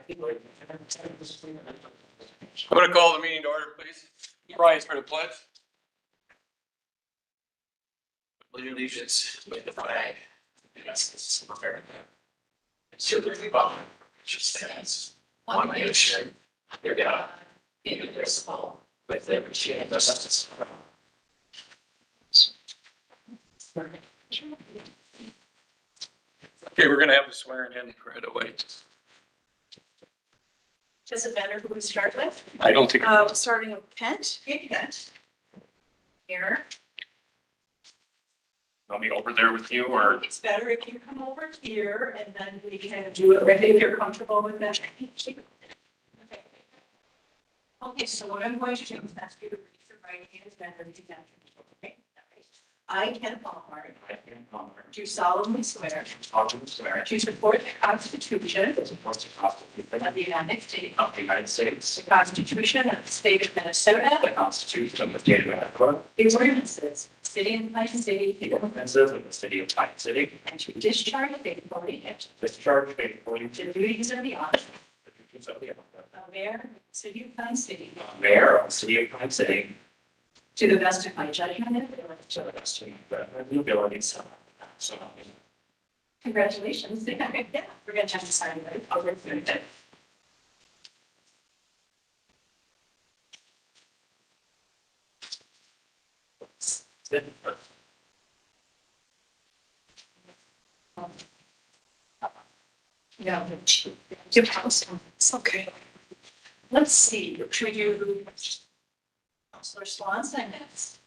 I'm going to call the meeting to order, please. Rise for the pledge. Pledge allegiance with the flag of the United States of America. And to the republic which stands one nation under God, indivisible, with liberty and justice. Okay, we're going to have the swearing in right away. Does it matter who we start with? I don't think. Starting with Kent. Hey, Kent. Here. I'll be over there with you or? It's better if you come over here and then we can do it right if you're comfortable with that. Okay, so what I'm going to do is ask you to raise your right hand and repeat after me. Okay? I, Ken Palmer, do solemnly swear to support the Constitution of the United States, the Constitution of the State of Minnesota, The Constitution of the State of Minnesota, the ordinances of the City of Pine City, the ordinances of the City of Pine City, and to discharge faithfully discharge faithfully the duties of the office the duties of the office of Mayor, City of Pine City, of Mayor of the City of Pine City to the best of my judgment and ability. to the best of my abilities. So, Congratulations. Yeah, we're going to have to sign it. I'll work through it. Yeah. It's okay. Let's see, should we do Counselor Swanson next?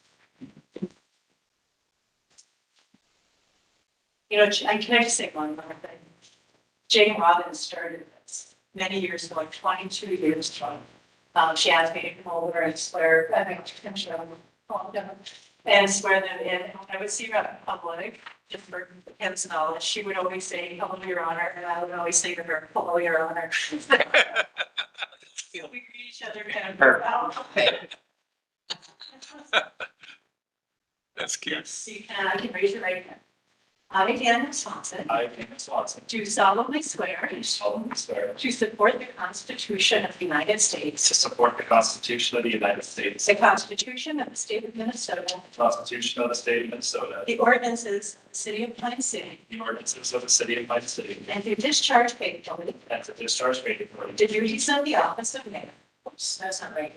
You know, can I just say one more thing? Jane Robbins started this many years ago, like 22 years ago. She asked me to come over and swear, I think, and swear them in. I would see her in public, just for Ken's knowledge. She would always say, hello, your honor, and I would always say to her, hello, your honor. We greet each other kind of. That's cute. So you can raise your right hand. I, Ken Swanson, I, Ken Swanson, do solemnly swear do solemnly swear to support the Constitution of the United States, to support the Constitution of the United States, the Constitution of the State of Minnesota, the Constitution of the State of Minnesota, the ordinances of the City of Pine City, the ordinances of the City of Pine City, and to discharge faithfully and to discharge faithfully the duties of the office of mayor. Oops, that's not right.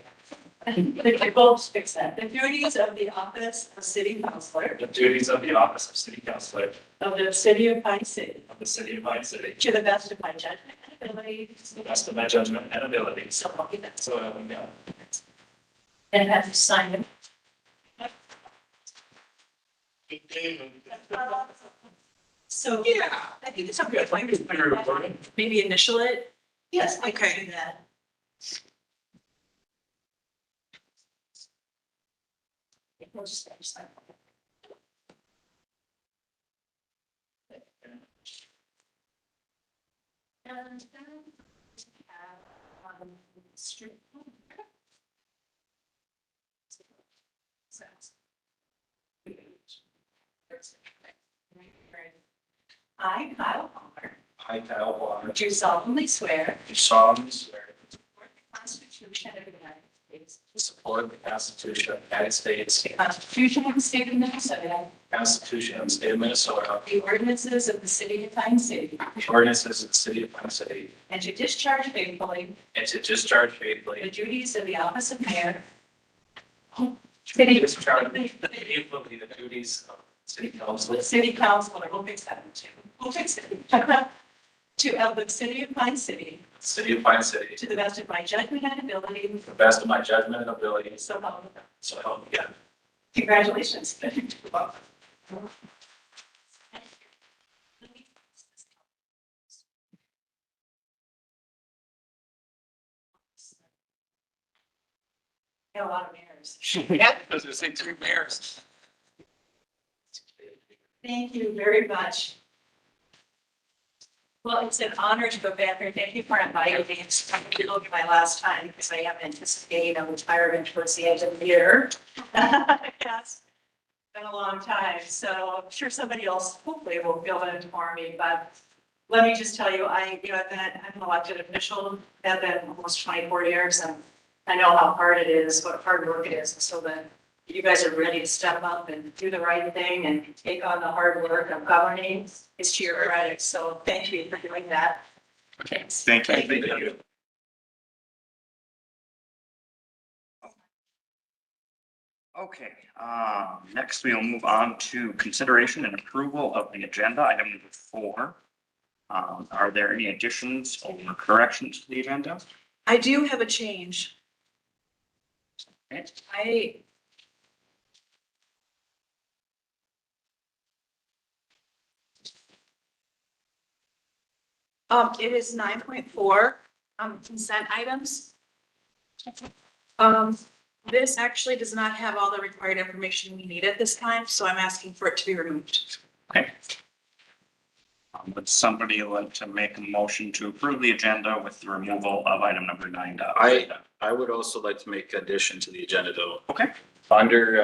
They both fix that. The duties of the office of city councilor the duties of the office of City Councilor of the City of Pine City of the City of Pine City to the best of my judgment and ability. to the best of my judgment and ability. So help me God. So help me God. And have to sign it. So, yeah, I think it's something like maybe initial it. Yes, I can do that. We'll just sign. And then we have street. I, Kyle Palmer, I, Kyle Palmer, do solemnly swear do solemnly swear to support the Constitution of the United States, to support the Constitution of the United States, the Constitution of the State of Minnesota, the Constitution of the State of Minnesota, the ordinances of the City of Pine City, the ordinances of the City of Pine City, and to discharge faithfully and to discharge the faithfully duties of the office of mayor. City discharge faithfully the duties of City Council City council, we'll fix that too. We'll fix it. To of the City of Pine City, City of Pine City to the best of my judgment and ability. to the best of my judgment and ability. So help me God. So help me God. Congratulations. Got a lot of mayors. Yeah, because there's like 3 mayors. Thank you very much. Well, it's an honor to go back there. Thank you for inviting me. It's look at my last time because I am anticipating a retirement towards the end of the year. Yes, been a long time, so I'm sure somebody else hopefully will fill in for me, but let me just tell you, I'm an elected official, have been almost 24 years, and I know how hard it is, what hard work it is, so that you guys are ready to step up and do the right thing and take on the hard work of governing, it's to your credit, so thank you for doing that. Thanks. Thank you. Thank you. Okay, next we'll move on to consideration and approval of the agenda, item number 4. Are there any additions or corrections to the agenda? I do have a change. Okay. It is 9.4, consent items. This actually does not have all the required information we need at this time, so I'm asking for it to be removed. Okay. Would somebody like to make a motion to approve the agenda with the removal of item number 9? I would also like to make addition to the agenda though. Okay. Under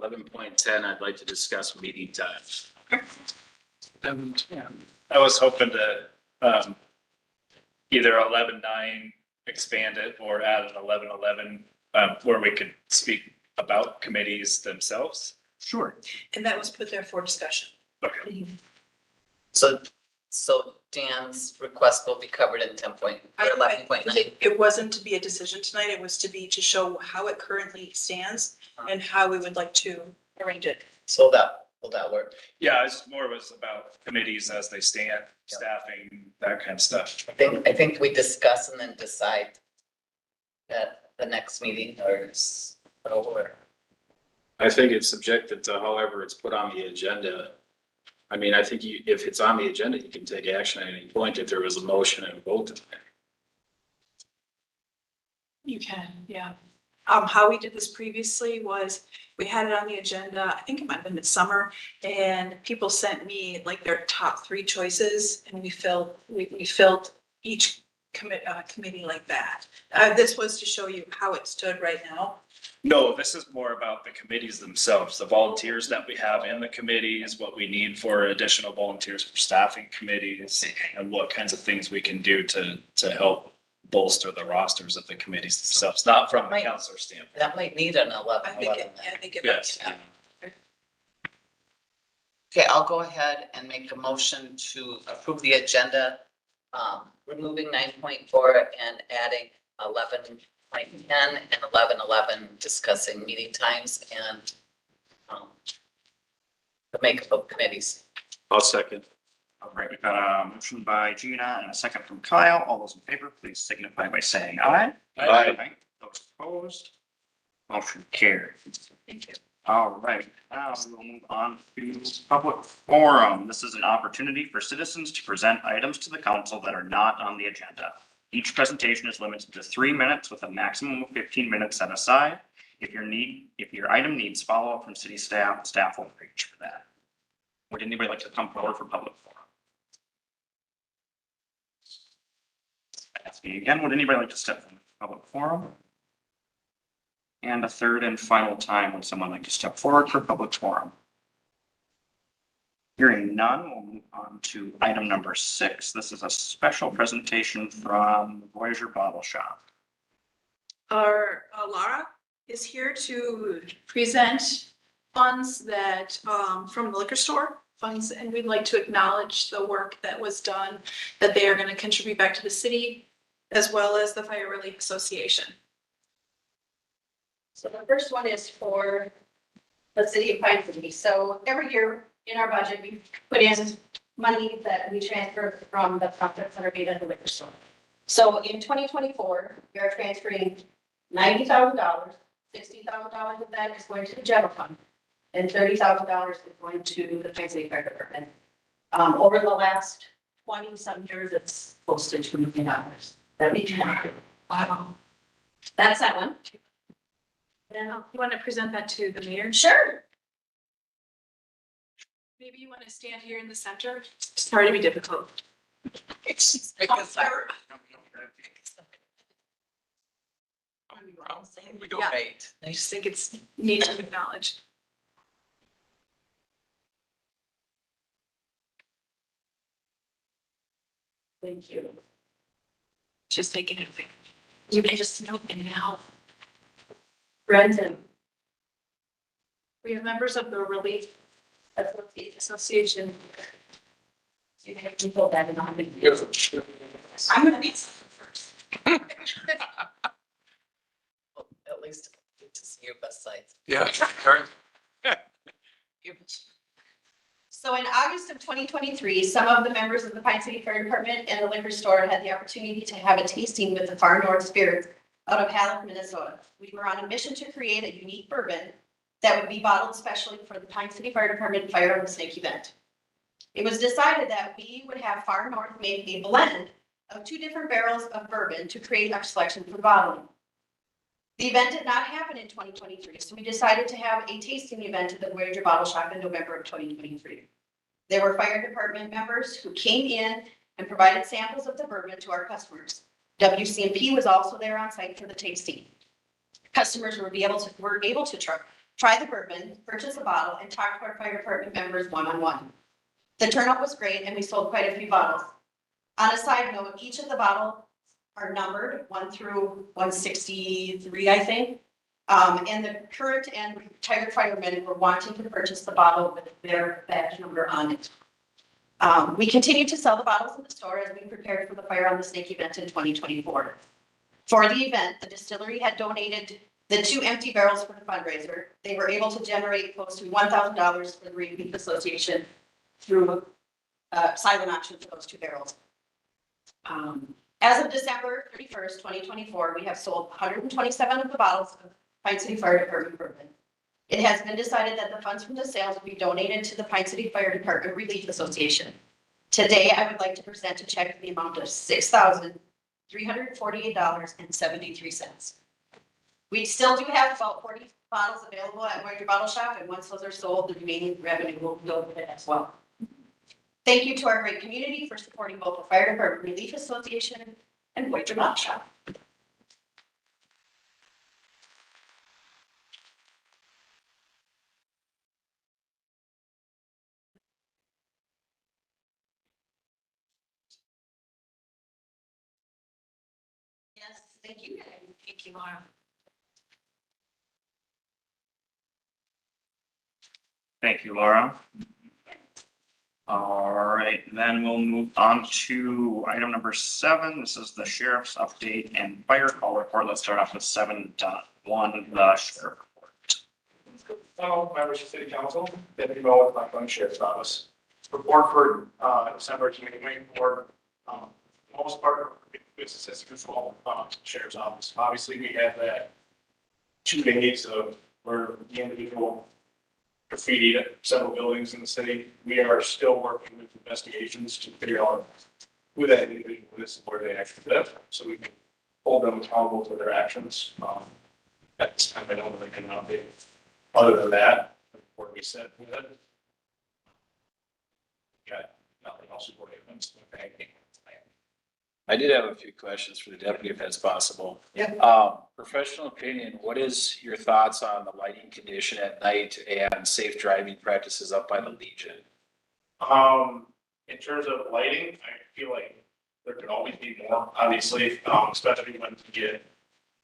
11.10, I'd like to discuss meeting times. I was hoping to, either 11.9 expand it or add an 11.11, where we could speak about committees themselves. Sure. And that was put there for discussion. Okay. So Dan's request will be covered in 11.9. It wasn't to be a decision tonight, it was to show how it currently stands and how we would like to arrange it. So will that work? Yeah, it's more was about committees as they stand, staffing, that kind of stuff. I think we discuss and then decide at the next meeting or. I think it's subjective to however it's put on the agenda. I mean, I think if it's on the agenda, you can take action at any point if there was a motion and a vote. You can, yeah. How we did this previously was we had it on the agenda, I think it might have been midsummer, and people sent me like their top 3 choices and we filled each committee like that. This was to show you how it stood right now. No, this is more about the committees themselves, the volunteers that we have in the committees, what we need for additional volunteers for staffing committees, and what kinds of things we can do to help bolster the rosters of the committees themselves, not from a counselor standpoint. That might need an I think it Yes. does. Okay, I'll go ahead and make a motion to approve the agenda, removing 9.4 and adding 11.10 and 11.11, discussing meeting times and the makeup of committees. I'll second. All right, we've got a motion by Gina and a second from Kyle. All those in favor, please signify by saying aye. Aye. Those opposed, motion carried. Thank you. All right, now we'll move on to public forum. This is an opportunity for citizens to present items to the council that are not on the agenda. Each presentation is limited to 3 minutes with a maximum of 15 minutes set aside. If your item needs follow-up from city staff will reach for that. Would anybody like to come forward for public forum? Asking again, would anybody like to step from public forum? And a third and final time, would someone like to step forward for public forum? Hearing none, we'll move on to item number 6. This is a special presentation from Voyager Bottle Shop. Our Laura is here to present funds that, from the liquor store funds, and we'd like to acknowledge the work that was done, that they are going to contribute back to the city, as well as the Fire Relief Association. So the first one is for the city of Pine City. So every year in our budget, we put in money that we transfer from the profits that are made at the liquor store. So in 2024, we are transferring $90,000, $60,000 of that is going to the general fund, and $30,000 is going to the Pine City Fire Department. Over the last 20-some years, it's close to $2 million that we can. Wow. That's that one. And you want to present that to the mayor? Sure. Maybe you want to stand here in the center? Sorry to be difficult. Yeah. Right. I just think it's neat to acknowledge. Thank you. Just making it. You can just note it now. Brendan, We have members of the Relief Association. you have to put that in on me. I'm gonna need something first. Well, at least get to see your best sides. Yeah, Karen? So in August of 2023, some of the members of the Pine City Fire Department and the liquor store had the opportunity to have a tasting with the Far North Spirits out of Halleck, Minnesota. We were on a mission to create a unique bourbon that would be bottled specially for the Pine City Fire Department Fire on the Snake event. It was decided that we would have Far North make a blend of 2 different barrels of bourbon to create our selection for bottling. The event did not happen in 2023, so we decided to have a tasting event at the Voyager Bottle Shop in November of 2023. There were fire department members who came in and provided samples of the bourbon to our customers. WCMP was also there on site for the tasting. Customers were able to try the bourbon, purchase a bottle, and talk to our fire department members one-on-one. The turnout was great, and we sold quite a few bottles. On a side note, each of the bottles are numbered 1 through 163, I think. And the current and retired firemen were wanting to purchase the bottle with their badge number on it. We continue to sell the bottles in the store as we prepared for the Fire on the Snake event in 2024. For the event, the distillery had donated the 2 empty barrels for the fundraiser. They were able to generate close to $1,000 for the Relief Association through silent auction for those 2 barrels. As of December 31st, 2024, we have sold 127 of the bottles of Pine City Fire Department bourbon. It has been decided that the funds from the sales will be donated to the Pine City Fire Department Relief Association. Today, I would like to present a check in the amount of $6,348.73. We still do have about 40 bottles available at Voyager Bottle Shop, and once those are sold, the remaining revenue will go with it as well. Thank you to our great community for supporting both the Fire Department Relief Association and Voyager Bottle Shop. Yes, thank you. Thank you, Laura. Thank you, Laura. All right, then we'll move on to item number 7. This is the sheriff's update and fire call report. Let's start off with 7.1, the sheriff report. Fellow members of city council, Deputy Mo with Blackstone Sheriff's Office. Report for December 2024. Most part, it's assistant control sheriff's office. Obviously, we had that 2 days of where the individual graffitied at several buildings in the city. We are still working with investigations to figure out who that individual is and where they actually live, so we can hold them accountable for their actions. At this time, I don't really can update. Other than that, what we said with it. Got nothing else for you. I did have a few questions for the deputy if that's possible. Yeah. Professional opinion, what is your thoughts on the lighting condition at night and safe driving practices up by the Legion? In terms of lighting, I feel like there could always be more, obviously, especially when you get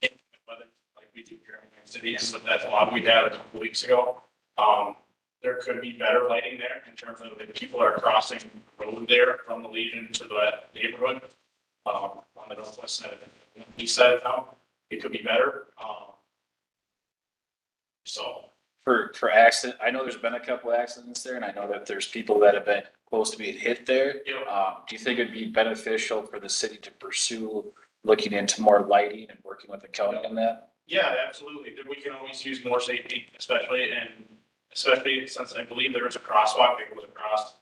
in weather like we do here in the city, and that's a lot we had a couple weeks ago. There could be better lighting there in terms of if people are crossing the road there from the Legion to the neighborhood. On the northwest side of it, east side of town, it could be better. So. For accident, I know there's been a couple accidents there and I know that there's people that have been close to being hit there. Yeah. Do you think it'd be beneficial for the city to pursue looking into more lighting and working with the county on that? Yeah, absolutely. We can always use more safety, especially since I believe there is a crosswalk that goes across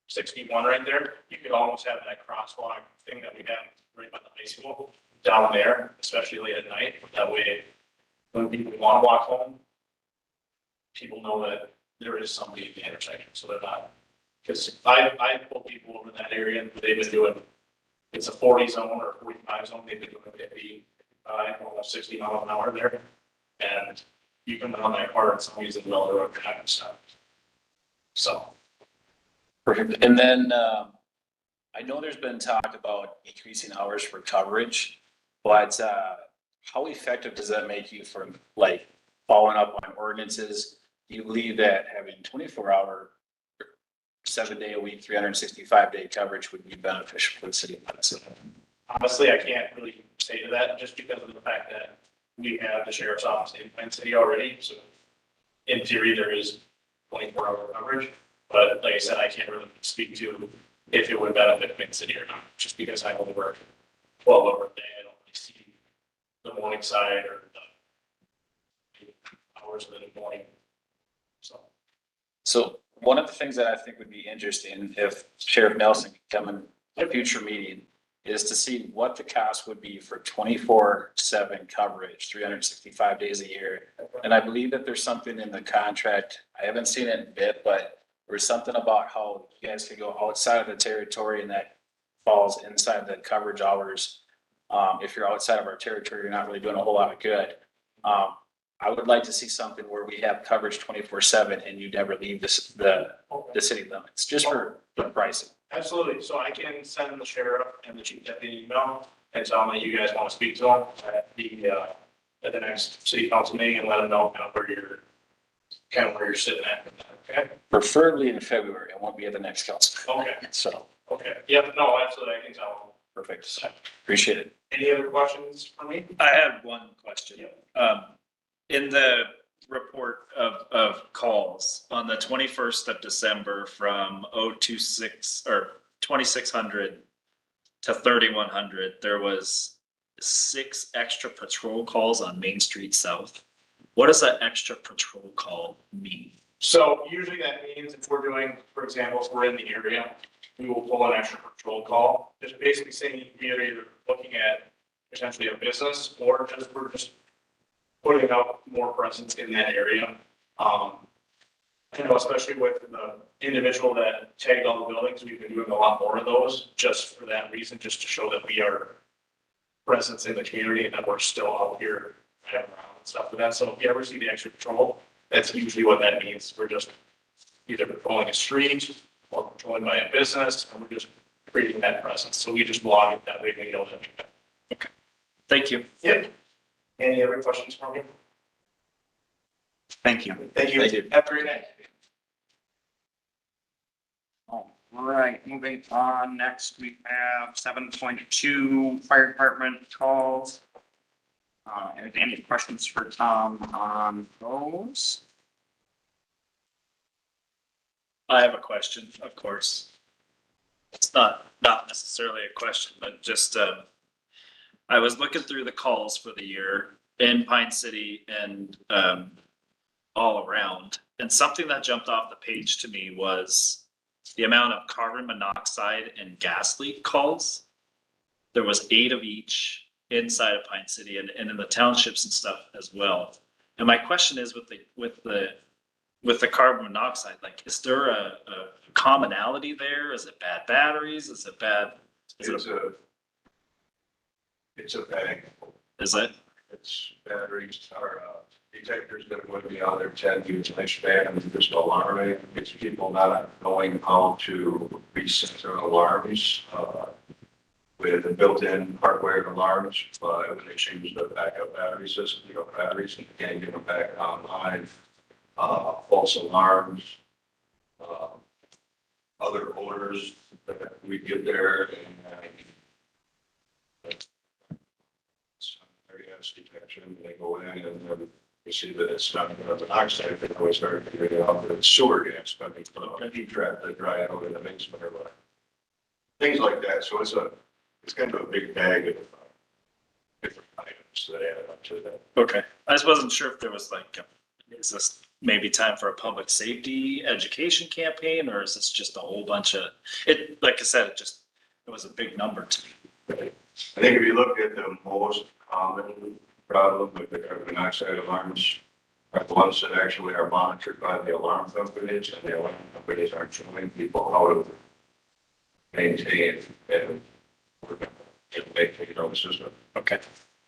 61 right there. You could almost have that crosswalk thing that we have right by the high school down there, especially late at night. That way, when people want to walk home, people know that there is somebody at the intersection, so they're not. Because I pull people over that area and they've been doing, it's a 40 zone or 45 zone, they've been doing 50, almost 60 miles an hour there. And you can run that car and somebody's in the middle of the road and stuff. So. Perfect. And then, I know there's been talk about increasing hours for coverage, but how effective does that make you for like following up on ordinances? Do you believe that having 24-hour, 7-day a week, 365-day coverage would be beneficial for the city of Minnesota? Honestly, I can't really say to that just because of the fact that we have the sheriff's office in Pine City already, so in theory, there is 24-hour coverage, but like I said, I can't really speak to if it would benefit Pine City or not, just because I only work 12 hours a day, I don't really see the morning side or the hours of the morning. So one of the things that I think would be interesting if Sheriff Nelson could come in a future meeting is to see what the cost would be for 24/7 coverage, 365 days a year. And I believe that there's something in the contract, I haven't seen it in bit, but there's something about how you guys can go outside of the territory and that falls inside the coverage hours. If you're outside of our territory, you're not really doing a whole lot of good. I would like to see something where we have coverage 24/7 and you never leave the city limits, just for the pricing. Absolutely. So I can send the sheriff and the chief deputy email and tell them that you guys want to speak to them at the next city council meeting and let them know kind of where you're sitting at. Okay. Preferably in February. I won't be at the next council. Okay. So, Okay. Yep. No, absolutely. I can tell them. perfect. Appreciate it. Any other questions for me? I had one question. In the report of calls on the 21st of December from 026 or 2600 to 3100, there was 6 extra patrol calls on Main Street South. What does that extra patrol call mean? So usually that means if we're doing, for example, if we're in the area, we will pull an extra patrol call. Just basically saying we are either looking at potentially a business or just we're just putting out more presence in that area. You know, especially with the individual that tagged all the buildings, we've been doing a lot more of those just for that reason, just to show that we are presence in the community and that we're still out here and around and stuff with that. So if you ever see the extra patrol, that's usually what that means. We're just either patrolling a street or patrolling by a business, and we're just creating that presence. So we just log it that way, we know that. Thank you. Yep. Any other questions for me? Thank you. Thank you. Thank you. Have a great night. All right, moving on. Next, we have 7.2 fire department calls. Any questions for Tom on those? I have a question, of course. It's not necessarily a question, but just, I was looking through the calls for the year in Pine City and, all around. And something that jumped off the page to me was the amount of carbon monoxide and gas leak calls. There was 8 of each inside of Pine City and in the townships and stuff as well. And my question is with the carbon monoxide, like, is there a commonality there? Is it bad batteries? Is it bad? It's a bag. Is it? It's batteries are detectors that would be on their 10-year lifespan and just alarming. It's people not knowing how to reset their alarms with the built-in hardware alarms. When they change the backup battery system, batteries, and you can't get them back online. False alarms, other orders that we get there and gas detection, they go in and then you see that it's not carbon monoxide, they always start figuring out that it's sewer gas coming from a heat trap that dry out in the basement or what. Things like that. So it's kind of a big bag of different items that add up to that. Okay. I just wasn't sure if there was like, is this maybe time for a public safety education campaign, or is this just a whole bunch of it? Like I said, it was a big number to me. I think if you look at the most common problem with the carbon monoxide alarms, are the ones that actually are monitored by the alarm companies, and the alarm companies aren't showing people how to maintain and maintain the system. Okay.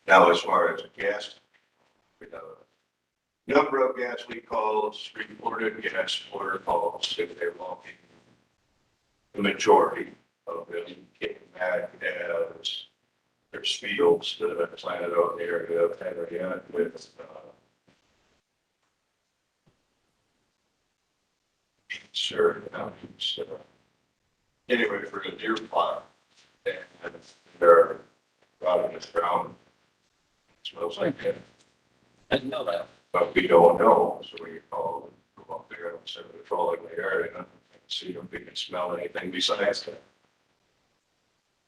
Now, as far as gas, we have a number of gas leak calls, reported gas order calls, if they're logging. The majority of them getting back as there's fields that have been planted out there that have had again with, sure, anyway, for the deer plot, and they're rotting the ground. Smells like it, I didn't know that. but we don't know, so we call, go up there and start patrolling the area and see if we can smell anything besides that.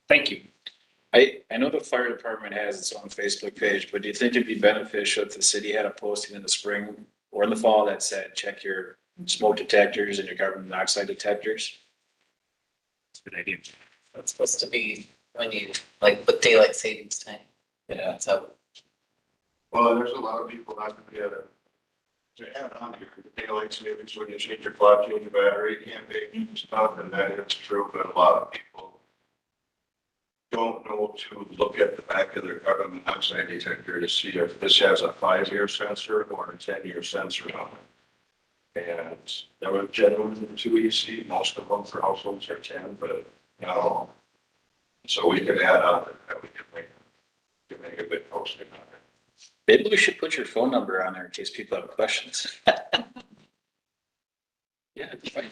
Thank you. I know the fire department has its own Facebook page, but do you think it'd be beneficial if the city had a posting in the spring or in the fall that said, check your smoke detectors and your carbon monoxide detectors? That's a good idea. It's supposed to be when you, like, with daylight savings time. Yeah. So, Well, there's a lot of people not gonna get it. To add on here, daylight savings, when you change your clock, change your battery, can't be stuff, and that is true, but a lot of people don't know to look at the back of their carbon monoxide detector to see if this has a 5-year sensor or a 10-year sensor on it. And there were generally the 2 you see, most of them for households are 10, but not all. So we could add on that, we could make a good posting on it. Maybe we should put your phone number on there in case people have questions. Yeah. fine.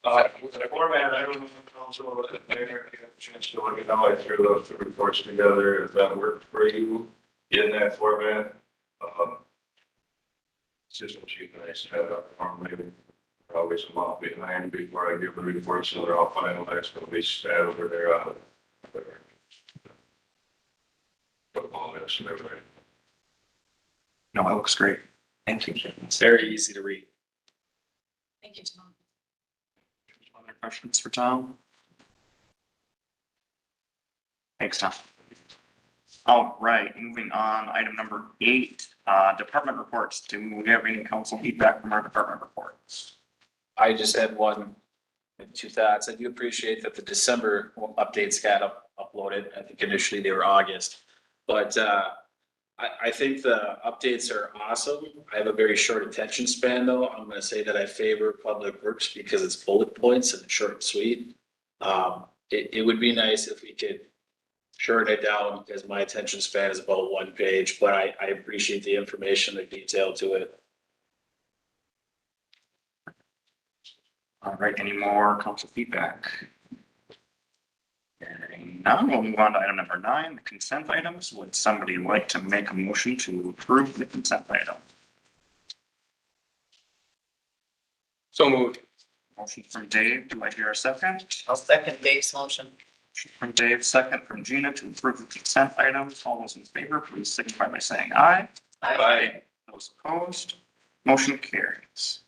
The format, I don't know if council, if they have a chance to look at how I threw those two reports together, if that worked for you in that format. It's just what you guys have up, or maybe probably some off behind before I give the report, so they're all finalized, it'll be sat over there on the football list and everything. No, it looks great. Thank you. It's very easy to read. Thank you, Tom. Other questions for Tom? Thanks, Tom. All right, moving on, item number 8, department reports. Do we have any council feedback from our department reports? I just had two thoughts. I do appreciate that the December updates got uploaded. I think initially they were August. But I think the updates are awesome. I have a very short attention span though. I'm gonna say that I favor Public Works because it's bullet points and it's short and sweet. It would be nice if we could shorten it down because my attention span is about 1 page, but I appreciate the information, the detail to it. All right, any more council feedback? Hearing none, we'll move on to item number 9, the consent items. Would somebody like to make a motion to approve the consent item? So moved. Motion from Dave, do I hear a second? I'll second Dave's motion. Motion from Dave, second from Gina to approve the consent items. All those in favor, please signify by saying aye. Those opposed, motion carries.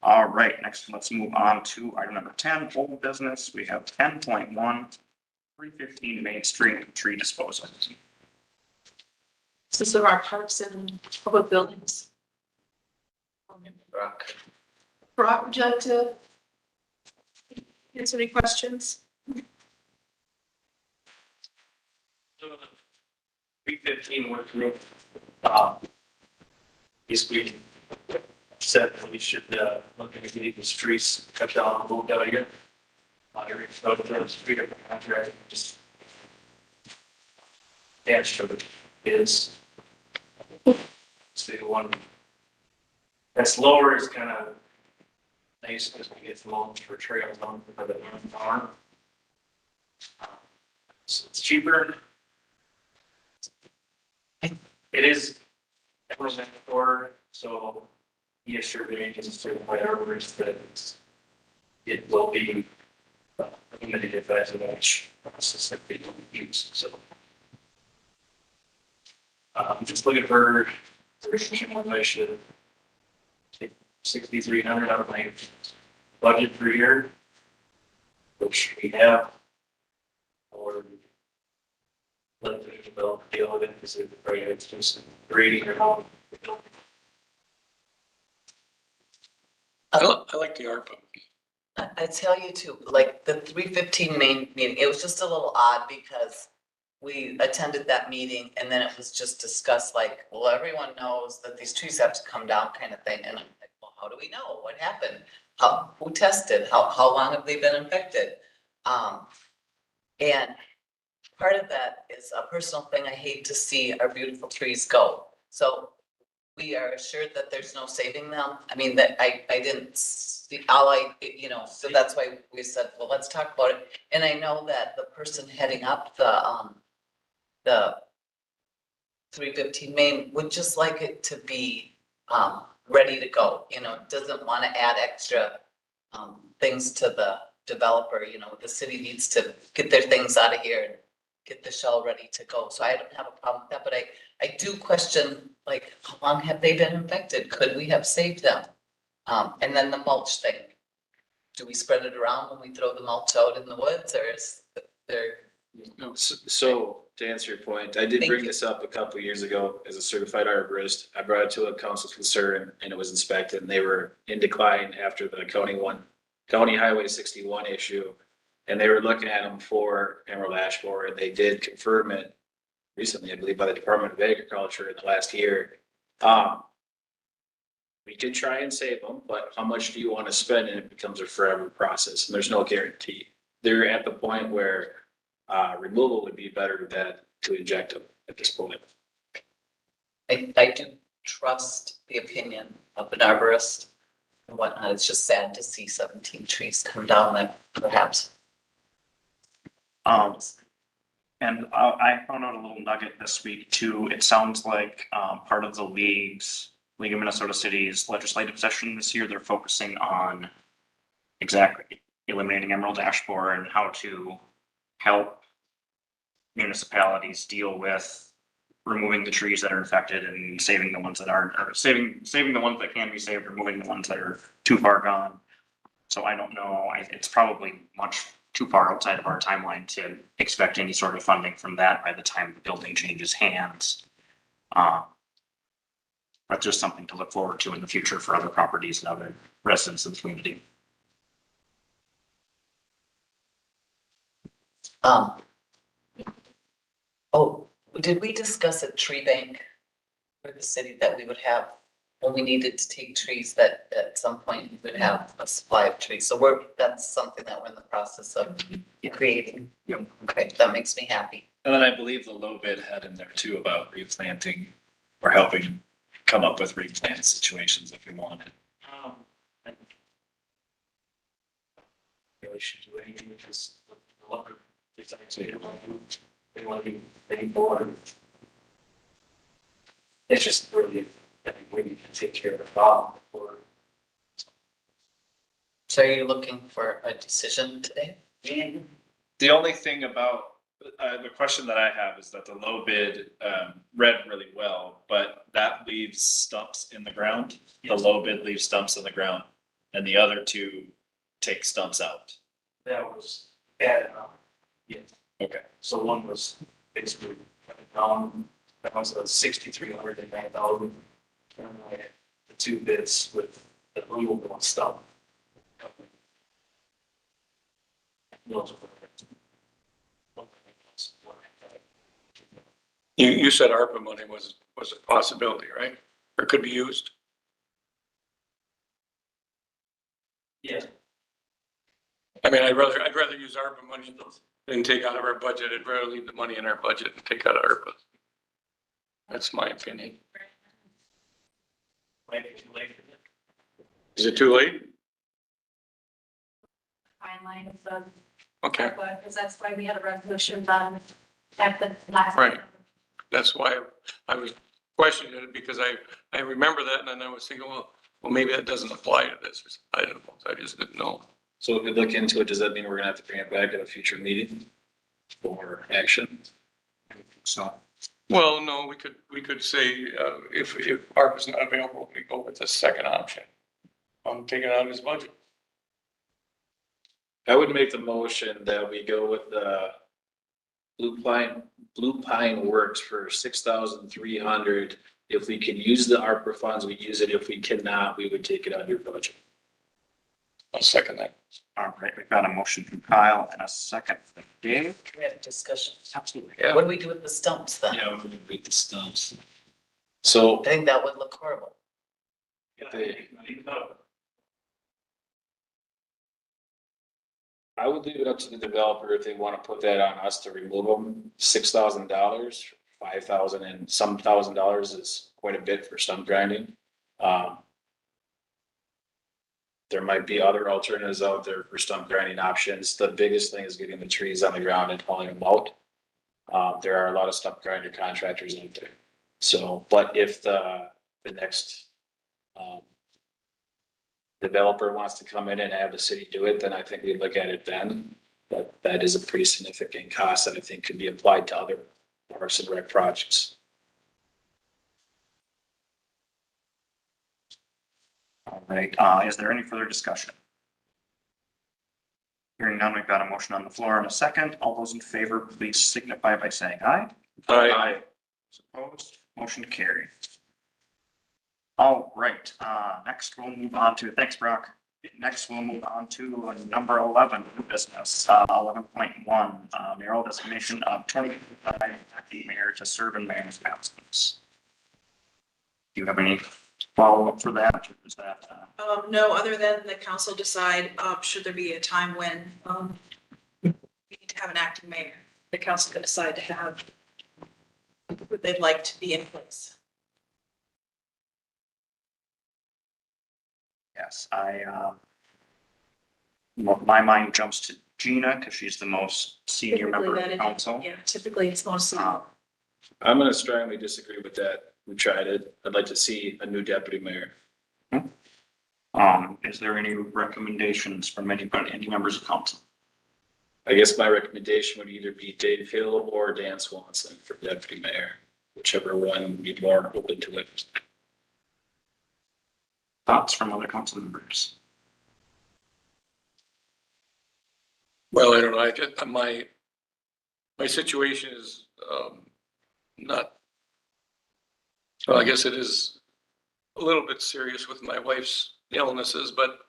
All right, next, let's move on to item number 10, old business. We have 10.1, 315 Main Street tree disposal. This is our parks and public buildings. Brock. Brock, would you like to answer any questions? 315 work group, basically said that we should, look at getting these trees cut down, moved out of here. Every photo of the street of the contract, just dash to the is. So the one that's lower is kind of nice because we get long for trails on for the farm. So it's cheaper. It is represented for, so he assured me just through whatever is that it will be limited if that's a match process that we don't use, so. I'm just looking for I should take 6,300 out of my budget per year, which we have. Or let the developer deal with it, because it's just grading or all. I like the ARPA. I tell you too, like the 315 main meeting, it was just a little odd because we attended that meeting and then it was just discussed like, well, everyone knows that these trees have to come down kind of thing. And How do we know? What happened? Who tested? How long have they been infected? And part of that is a personal thing. I hate to see our beautiful trees go. So we are assured that there's no saving them. I mean, that I didn't see, so that's why we said, well, let's talk about it. And I know that the person heading up the 315 Main would just like it to be, ready to go, doesn't want to add extra, things to the developer, the city needs to get their things out of here and get the shell ready to go. So I don't have a problem with that, but I do question, like, how long have they been infected? Could we have saved them? And then the mulch thing. Do we spread it around when we throw the mulch out in the woods, or is there? So to answer your point, I did Thank bring you. this up a couple of years ago as a certified arborist. I brought it to a council concern and it was inspected and they were in decline after the County Highway 61 issue. And they were looking at them for emerald ash borer, and they did confirm it recently, I believe, by the Department of Agriculture in the last year. We did try and save them, but how much do you want to spend? And it becomes a forever process and there's no guarantee. They're at the point where removal would be better than to inject them at this point. I do trust the opinion of an arborist and whatnot. It's just sad to see 17 trees come down that perhaps. And I found out a little nugget this week too. It sounds like part of the League of Minnesota Cities legislative session this year, they're focusing on exactly eliminating emerald ash borer and how to help municipalities deal with removing the trees that are infected and saving the ones that aren't, or saving the ones that can be saved, removing the ones that are too far gone. So I don't know, it's probably much too far outside of our timeline to expect any sort of funding from that by the time the building changes hands. But just something to look forward to in the future for other properties and other residents of the community. Oh, did we discuss a tree bank for the city that we would have when we needed to take trees, that at some point we would have a supply of trees? So that's something that we're in the process of creating. Yep. Okay, that makes me happy. And then I believe the low bid had in there too about replanting or helping come up with replant situations if we wanted. Really should do anything because the lumber, it's actually, they want to be paying for it. It's just really, I think we need to take care of the problem before. So are you looking for a decision today? The only thing about, the question that I have is that the low bid, read really well, but that leaves stumps in the ground. The low bid leaves stumps in the ground and the other two take stumps out. That was bad enough. Yeah. Okay. So one was basically down, that was a 6,300 and 9,000. And the two bids with the removal and stuff. Those were- You said ARPA money was a possibility, right? Or could be used? Yeah. I mean, I'd rather use ARPA money than take out of our budget. I'd rather leave the money in our budget and take out of ARPA. That's my opinion. Might be too late for that. Is it too late? Timeline of the, Okay, because that's why we had a resolution done at the last. Right. That's why I was questioning it, because I remember that and then I was thinking, well, maybe that doesn't apply to this. I don't know. I just didn't know. So if we look into it, does that mean we're gonna have to bring it back at a future meeting for action? So Well, no, we could say, if ARPA's not available, we go with the second option. Take it out of his budget. I would make the motion that we go with the Blue Pine Works for 6,300. If we can use the ARPA funds, we use it. If we cannot, we would take it out of your budget. I'll second that. all right, we've got a motion from Kyle and a second from Dave. We had a discussion. Absolutely. What do we do with the stumps then? Yeah, we're gonna beat the stumps. So I think that would look horrible. I would leave it up to the developer if they want to put that on us to remove them. $6,000, 5,000 and some $1,000 is quite a bit for stump grinding. There might be other alternatives out there for stump grinding options. The biggest thing is getting the trees on the ground and hauling them out. There are a lot of stump grinder contractors out there. So, but if the next, developer wants to come in and have the city do it, then I think we look at it then. But that is a pretty significant cost that I think could be applied to other parks and rec projects. All right, is there any further discussion? Hearing none, we've got a motion on the floor in a second. All those in favor, please signify by saying aye. Aye. Opposed, motion carried. All right, next we'll move on to, thanks, Brock. Next, we'll move on to number 11, new business, 11.1, mayoral designation of 2025 acting mayor to serve in mayor's absence. Do you have any follow-up for that? Or is that, No, other than the council decide, should there be a time when, we need to have an acting mayor, the council can decide to have who they'd like to be in place. yes, my mind jumps to Gina because she's the most senior member of the council. Yeah, typically it's mostly. I'm gonna strongly disagree with that. We tried it. I'd like to see a new deputy mayor. Is there any recommendations from anybody, any members of council? I guess my recommendation would either be Dave Hill or Dan Swanson for deputy mayor, whichever one would be more open to it. Thoughts from other council members? Well, I don't know, my situation is, not, well, I guess it is a little bit serious with my wife's illnesses, but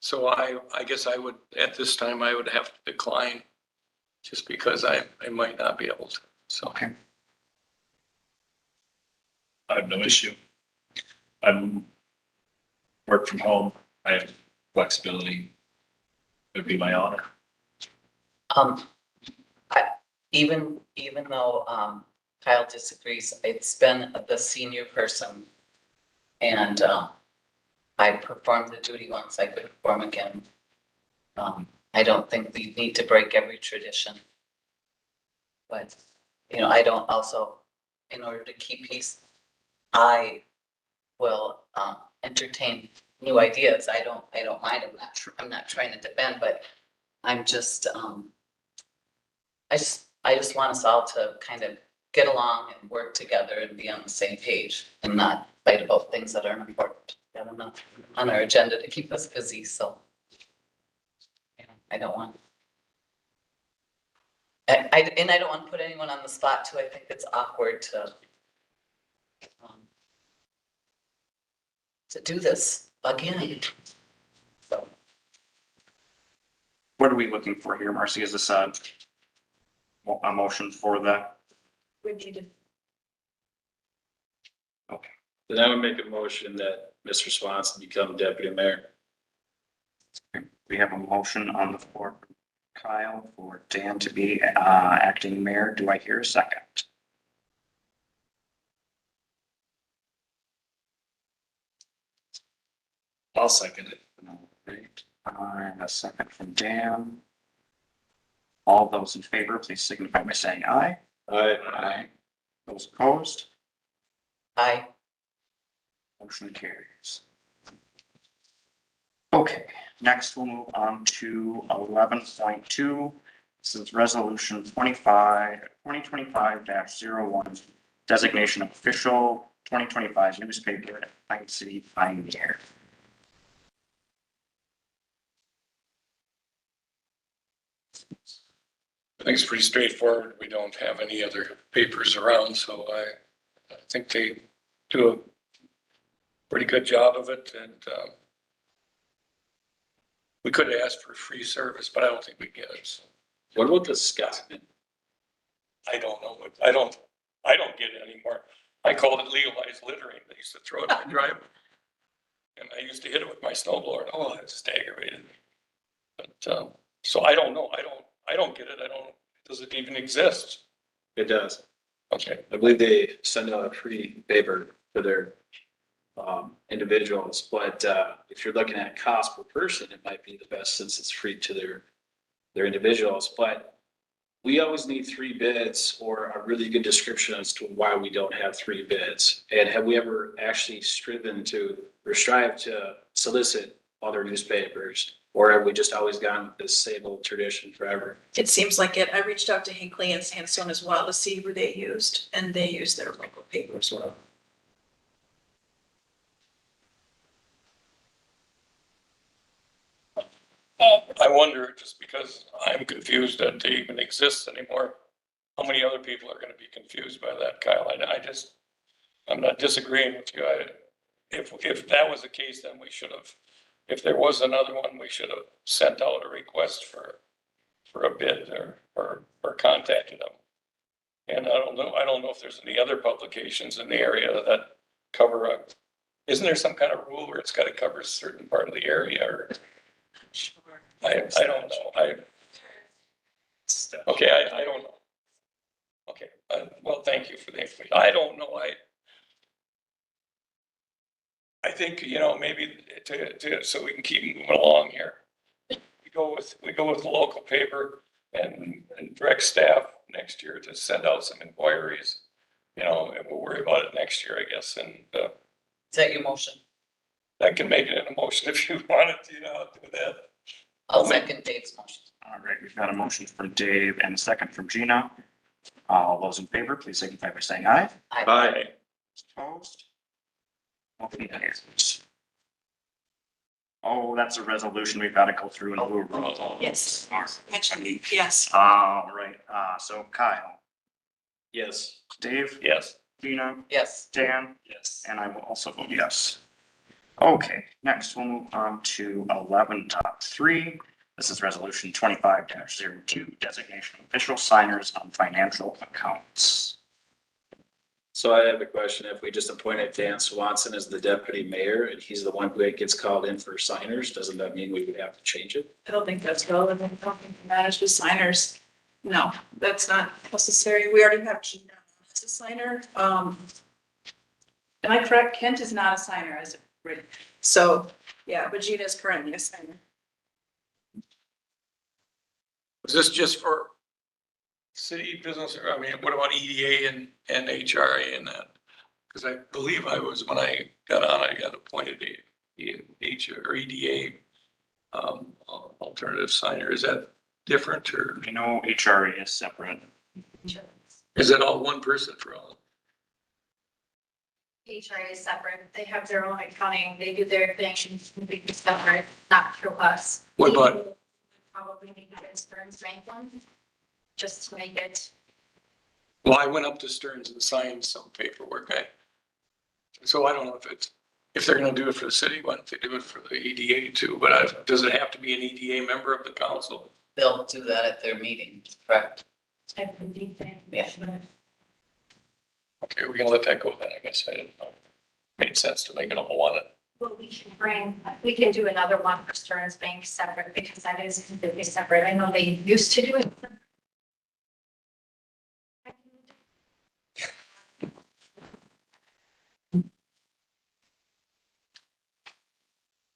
so I guess I would, at this time, I would have to decline just because I might not be able to, so. Okay. I have no issue. I'm work from home. I have flexibility. It would be my honor. Even though, Kyle disagrees, it's been the senior person. And, I performed the duty once, I could perform again. I don't think we need to break every tradition. But, I don't also, in order to keep peace, I will, entertain new ideas. I don't mind. I'm not trying to defend, but I'm just, I just want us all to kind of get along and work together and be on the same page and not fight about things that aren't important. I don't know, on our agenda to keep us busy, so. I don't want. I don't want to put anyone on the spot too. I think it's awkward to do this again. So. What are we looking for here, Marcy? Is this a motion for the? We need to. Okay. Then I would make a motion that Mr. Swanson become deputy mayor. We have a motion on the floor, Kyle, for Dan to be acting mayor. Do I hear a second? I'll second it. Great. And a second from Dan. All those in favor, please signify by saying aye. Aye. Those opposed, Aye. motion carries. Okay, next we'll move on to 11.2. This is resolution 2025-01, designation of official 2025 newspaper at Pine City Pioneer. I think it's pretty straightforward. We don't have any other papers around, so I think they do a pretty good job of it, and we could ask for free service, but I don't think we get it. So What about the Scotsman? I don't know. I don't get it anymore. I called it legalized littering. They used to throw it in my driveway. And I used to hit it with my snow blower. Oh, it just aggravated me. But, so I don't know. I don't get it. Does it even exist? It does. Okay. I believe they send out a free paper to their individuals, but if you're looking at cost per person, it might be the best since it's free to their individuals. But we always need 3 bids or a really good description as to why we don't have 3 bids. And have we ever actually striven to or strive to solicit other newspapers? Or have we just always gone with this same old tradition forever? It seems like it. I reached out to Hinckley and Sandstone as well to see who they used, and they used their local paper as well. I wonder, just because I'm confused that they even exist anymore, how many other people are gonna be confused by that, Kyle? I'm not disagreeing with you. If that was the case, then we should have, if there was another one, we should have sent out a request for a bid or contacted them. And I don't know if there's any other publications in the area that cover isn't there some kind of rule where it's gotta cover a certain part of the area or? I don't know. Okay, I don't know. Okay, well, thank you for the information. I don't know. I think, maybe so we can keep moving along here. We go with the local paper and direct staff next year to send out some inquiries. And we'll worry about it next year, I guess, and, Is that your motion? I can make it an emotion if you wanted to, I'll do that. I'll second Dave's motion. All right, we've got a motion from Dave and a second from Gina. All those in favor, please signify by saying aye. Bye. Opposed? Motion carries. Oh, that's a resolution we've got to go through and move. Yes. All right. Actually, yes. All right, so Kyle, Yes. Dave, Yes. Gina, Yes. Dan, Yes. and I will also vote yes. Okay, next we'll move on to 11.3. This is resolution 25-02, designation of official signers on financial accounts. So I have a question. If we just appointed Dan Swanson as the deputy mayor and he's the one who gets called in for signers, doesn't that mean we would have to change it? I don't think that's relevant. I don't think it matters with signers. No, that's not necessary. We already have Gina as a signer. Am I correct? Kent is not a signer as written. So, yeah, but Gina is currently a signer. Is this just for city business, or, I mean, what about EDA and HRA and that? Because I believe when I got on, I got appointed or EDA alternative signer. Is that different or I know HRA is separate. is it all one person for all? HRA is separate. They have their own accounting. They do their thing, they do separate, not through us. What about, Probably need to get Stearns Franklin, just to make it. well, I went up to Stearns and signed some paperwork. So I don't know if they're gonna do it for the city, why don't they do it for the EDA too? But does it have to be an EDA member of the council? They'll do that at their meeting, correct? I believe that. Yeah. Okay, we're gonna let that go then, I guess. I didn't know. Made sense to make it all one. Well, we can do another one for Stearns Bank separate because that is completely separate. I know they used to do it.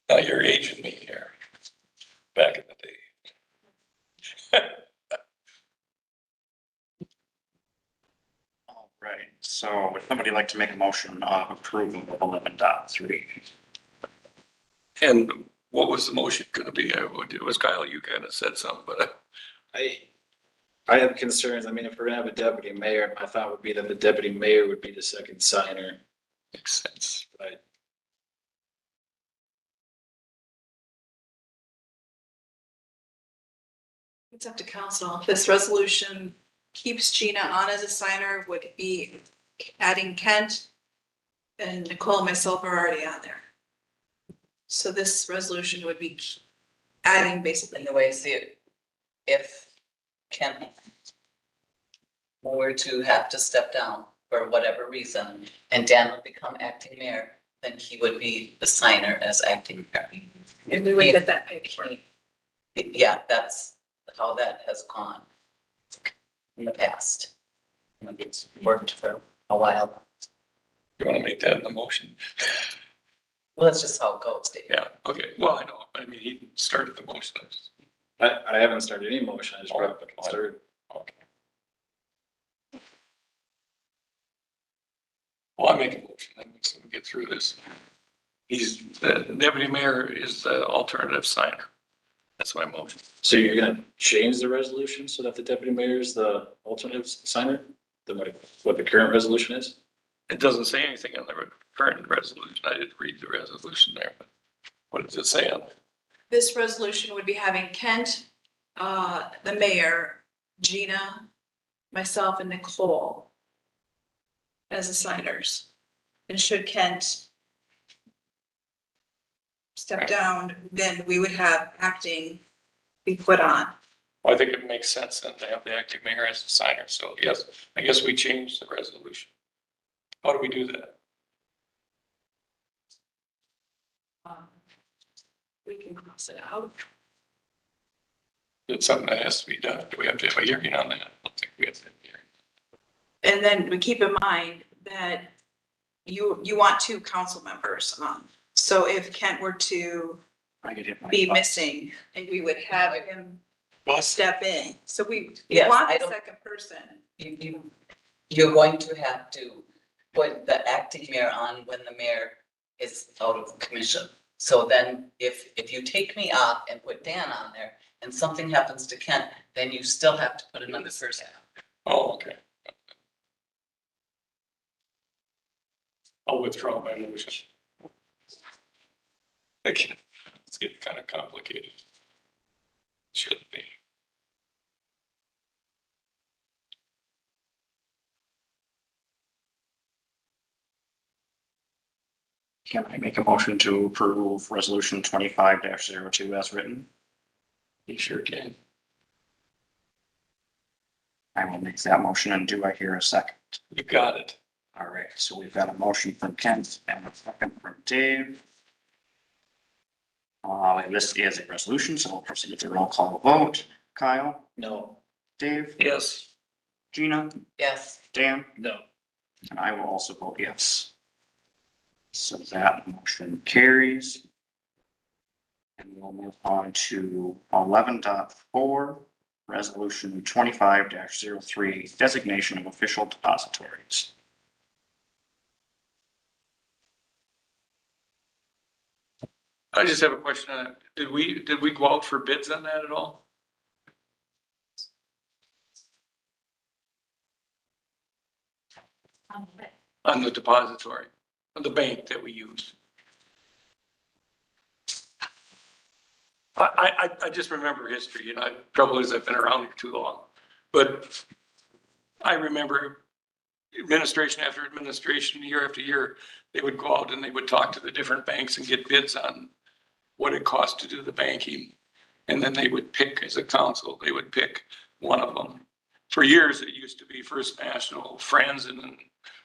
Now you're aging me here. Back in the day. All right, so would somebody like to make a motion of approval of 11.3? And what was the motion gonna be? It was Kyle, you kind of said something, but I have concerns. I mean, if we're gonna have a deputy mayor, my thought would be that the deputy mayor would be the second signer, makes sense. but It's up to council. If this resolution keeps Gina on as a signer, would it be adding Kent? And Nicole and myself are already on there. So this resolution would be adding basically. In the way, see, if Ken were to have to step down for whatever reason, and Dan would become acting mayor, then he would be the signer as acting mayor. And we would get that paid for. Yeah, that's how that has gone in the past. And it's worked for a while. You want to make that in the motion? Well, that's just how it goes, Dave. Yeah, okay. Well, I know. I mean, he started the motion. I haven't started any motion. I just brought up the third. Okay. Well, I make a motion. That makes him get through this. He's, the deputy mayor is the alternative signer. That's my motion. So you're gonna change the resolution so that the deputy mayor is the alternative signer? What the current resolution is? It doesn't say anything in the current resolution. I didn't read the resolution there, but what does it say on it? This resolution would be having Kent, the mayor, Gina, myself and Nicole as the signers. And should Kent step down, then we would have acting be put on. Well, I think it makes sense then to have the acting mayor as the signer. So yes, I guess we changed the resolution. How do we do that? We can cross it out. It's something that has to be done. Do we have to have a hearing on that? I don't think we have to have a hearing. And then we keep in mind that you want two council members on. So if Kent were to I get hit by be a bus. missing, and we would have him step in. So we Yes, want I the don't- second person. You're going to have to put the acting mayor on when the mayor is out of commission. So then if you take me off and put Dan on there and something happens to Kent, then you still have to put another person. Oh, okay. I'll withdraw my motion. Okay, it's getting kind of complicated. Shouldn't be. Can I make a motion to approve resolution 25-02 as written? You sure can. I will make that motion, and do I hear a second? You got it. All right, so we've got a motion from Kent and a second from Dave. This is a resolution, so we'll proceed to roll call vote. Kyle, No. Dave, Yes. Gina, Yes, Dan, No. and I will also vote yes. So that motion carries. And we'll move on to 11.4, resolution 25-03, designation of official depositories. I just have a question on it. Did we go out for bids on that at all? On the depository, on the bank that we use? I just remember history, you know, trouble is I've been around here too long. But I remember administration after administration, year after year, they would go out and they would talk to the different banks and get bids on what it cost to do the banking. And then they would pick, as a council, they would pick one of them. For years, it used to be First National, Franzen, and,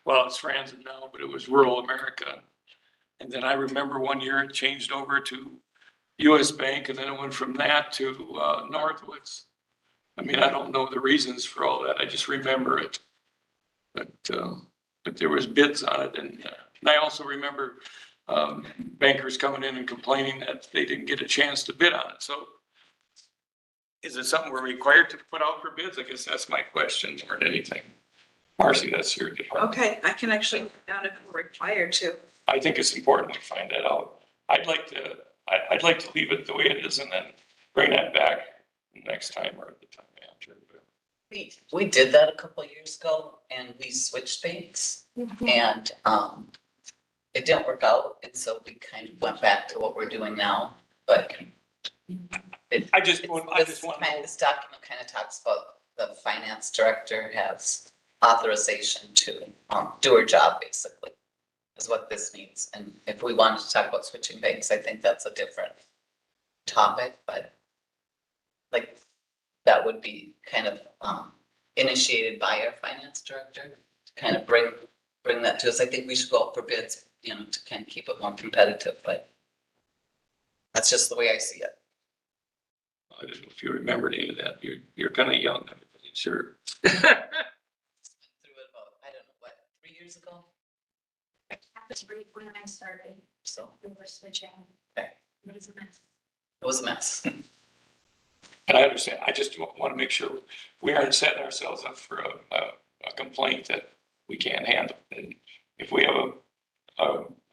well, it's Franzen now, but it was Rural America. And then I remember one year it changed over to US Bank, and then it went from that to Northwoods. I mean, I don't know the reasons for all that. I just remember it. But there was bids on it, and I also remember bankers coming in and complaining that they didn't get a chance to bid on it. So is it something we're required to put out for bids? I guess that's my question more than anything. Marcy, that's your department. Okay, I can actually put down if we're required to. I think it's important to find that out. I'd like to leave it the way it is and then bring that back next time or the time after. we did that a couple of years ago and we switched banks and it didn't work out. And so we kind of went back to what we're doing now, but I just want to know. this document kind of talks about the finance director has authorization to do her job, basically, is what this means. And if we wanted to talk about switching banks, I think that's a different topic, but like that would be kind of initiated by our finance director to kind of bring that to us. I think we should go out for bids you know, to kind of keep it more competitive, but that's just the way I see it. I don't know if you remember any of that. You're kind of young, I'm sure. Through it about, I don't know, what, 3 years ago? That was right when I started, So we were switching. Okay. It was a mess. it was a mess. And I understand. I just want to make sure we aren't setting ourselves up for a complaint that we can't handle. And if we have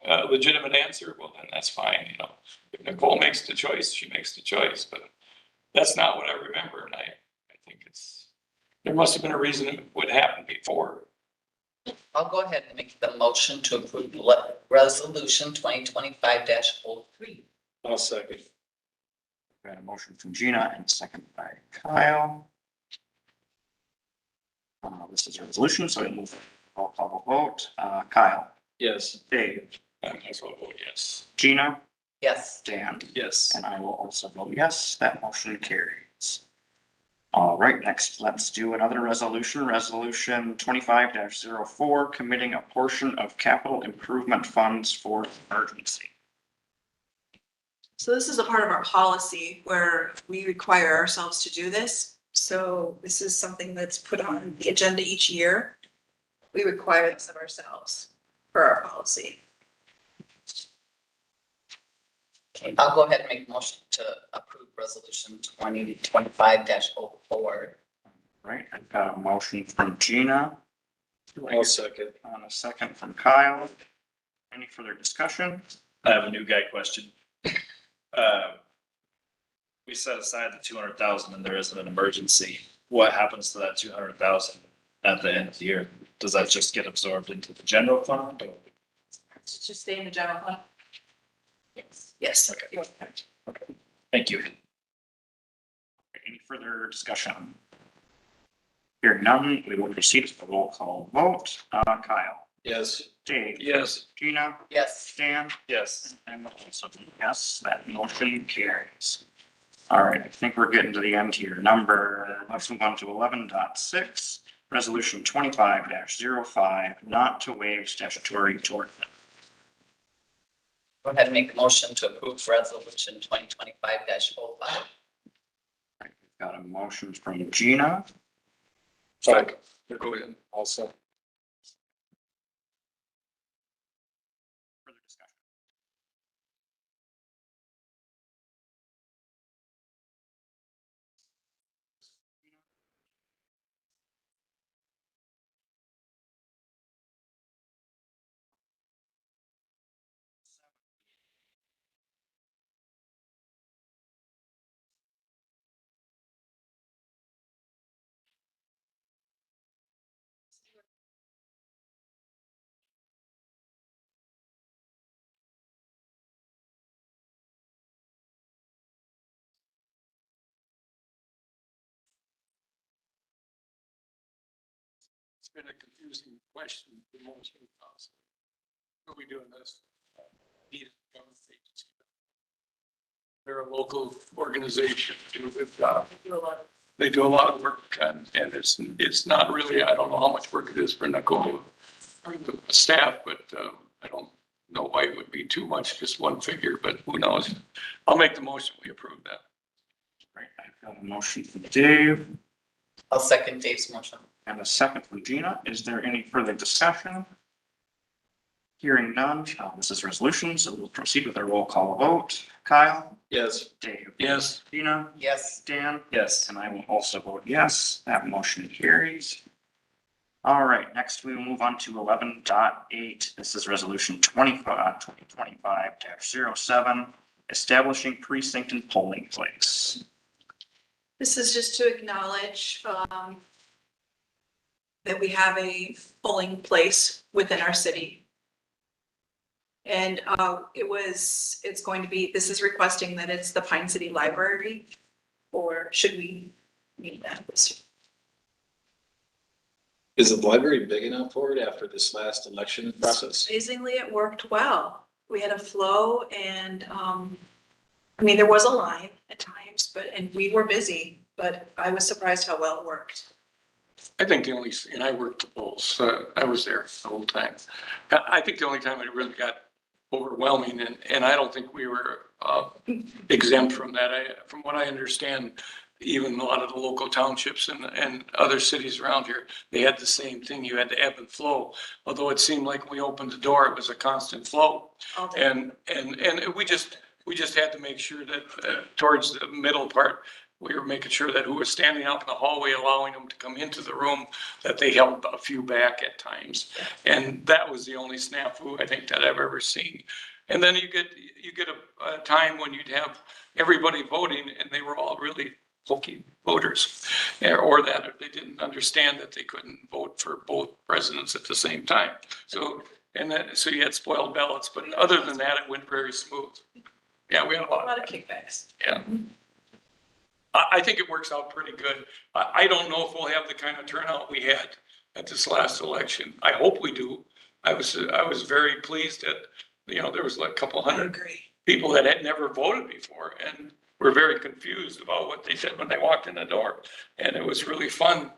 a legitimate answer, well, then that's fine, you know. If Nicole makes the choice, she makes the choice, but that's not what I remember. And I think there must have been a reason it would happen before. I'll go ahead and make the motion to approve resolution 2025-03. I'll second. Got a motion from Gina and a second by Kyle. This is a resolution, so we'll move roll call vote. Kyle, Yes. Dave, I might as well vote yes. Gina, Yes. Dan, Yes. and I will also vote yes. That motion carries. All right, next, let's do another resolution, resolution 25-04, committing a portion of capital improvement funds for emergency. So this is a part of our policy where we require ourselves to do this. So this is something that's put on the agenda each year. We require this of ourselves for our policy. Okay, I'll go ahead and make a motion to approve resolution 2025-04. Right, I've got a motion from Gina. I'll second. On a second from Kyle. Any further discussion? I have a new guy question. We set aside the 200,000 and there isn't an emergency. What happens to that 200,000 at the end of the year? Does that just get absorbed into the general fund? Or- It's just stay in the general fund. Yes. Yes. Okay. Thank you. Any further discussion? Hearing none, we will proceed to the roll call vote. Kyle, Yes. Dave, Yes. Gina, Yes. Dan, Yes. and also yes, that motion carries. All right, I think we're getting to the end here. Let's move on to 11.6, resolution 25-05, not to waive statutory tort. Go ahead and make a motion to approve resolution 2025-05. Got a motion from Gina, Sorry. Go ahead. Also. further discussion. It's been a confusing question for most of us. Are we doing this? Need a government agency. They're a local organization, do a good job. They do a lot of work and it's not really, I don't know how much work it is for Nicole or the staff, but I don't know why it would be too much, just one figure, but who knows? I'll make the motion, we approve that. Right, I've got a motion from Dave I'll second Dave's motion. and a second from Gina. Is there any further discussion? Hearing none, this is resolution, so we'll proceed with our roll call vote. Kyle, Yes. Dave, Yes. Gina, Yes. Dan, Yes. and I will also vote yes. That motion carries. All right, next we will move on to 11.8. This is resolution 2025-07, establishing precinct and polling place. This is just to acknowledge that we have a polling place within our city. And it's going to be, this is requesting that it's the Pine City Library, or should we need that this year? Is the library big enough for it after this last election process? Amazingly, it worked well. We had a flow and, I mean, there was a line at times, and we were busy, but I was surprised how well it worked. I think the only, and I worked the polls, I was there the whole time. I think the only time it really got overwhelming, and I don't think we were exempt from that. From what I understand, even a lot of the local townships and other cities around here, they had the same thing. You had to ebb and flow. Although it seemed like when we opened the door, it was a constant flow. All day. And we just had to make sure that towards the middle part, we were making sure that who was standing out in the hallway, allowing them to come into the room, that they held a few back at times. And that was the only snafu I think that I've ever seen. And then you get a time when you'd have everybody voting and they were all really hokey voters. Or that they didn't understand that they couldn't vote for both presidents at the same time. So you had spoiled ballots, but other than that, it went very smooth. Yeah, we had a A lot. lot of kickbacks. Yeah. I think it works out pretty good. I don't know if we'll have the kind of turnout we had at this last election. I hope we do. I was very pleased that, there was like a couple I hundred agree. people that had never voted before and were very confused about what they said when they walked in the door. And it was really fun,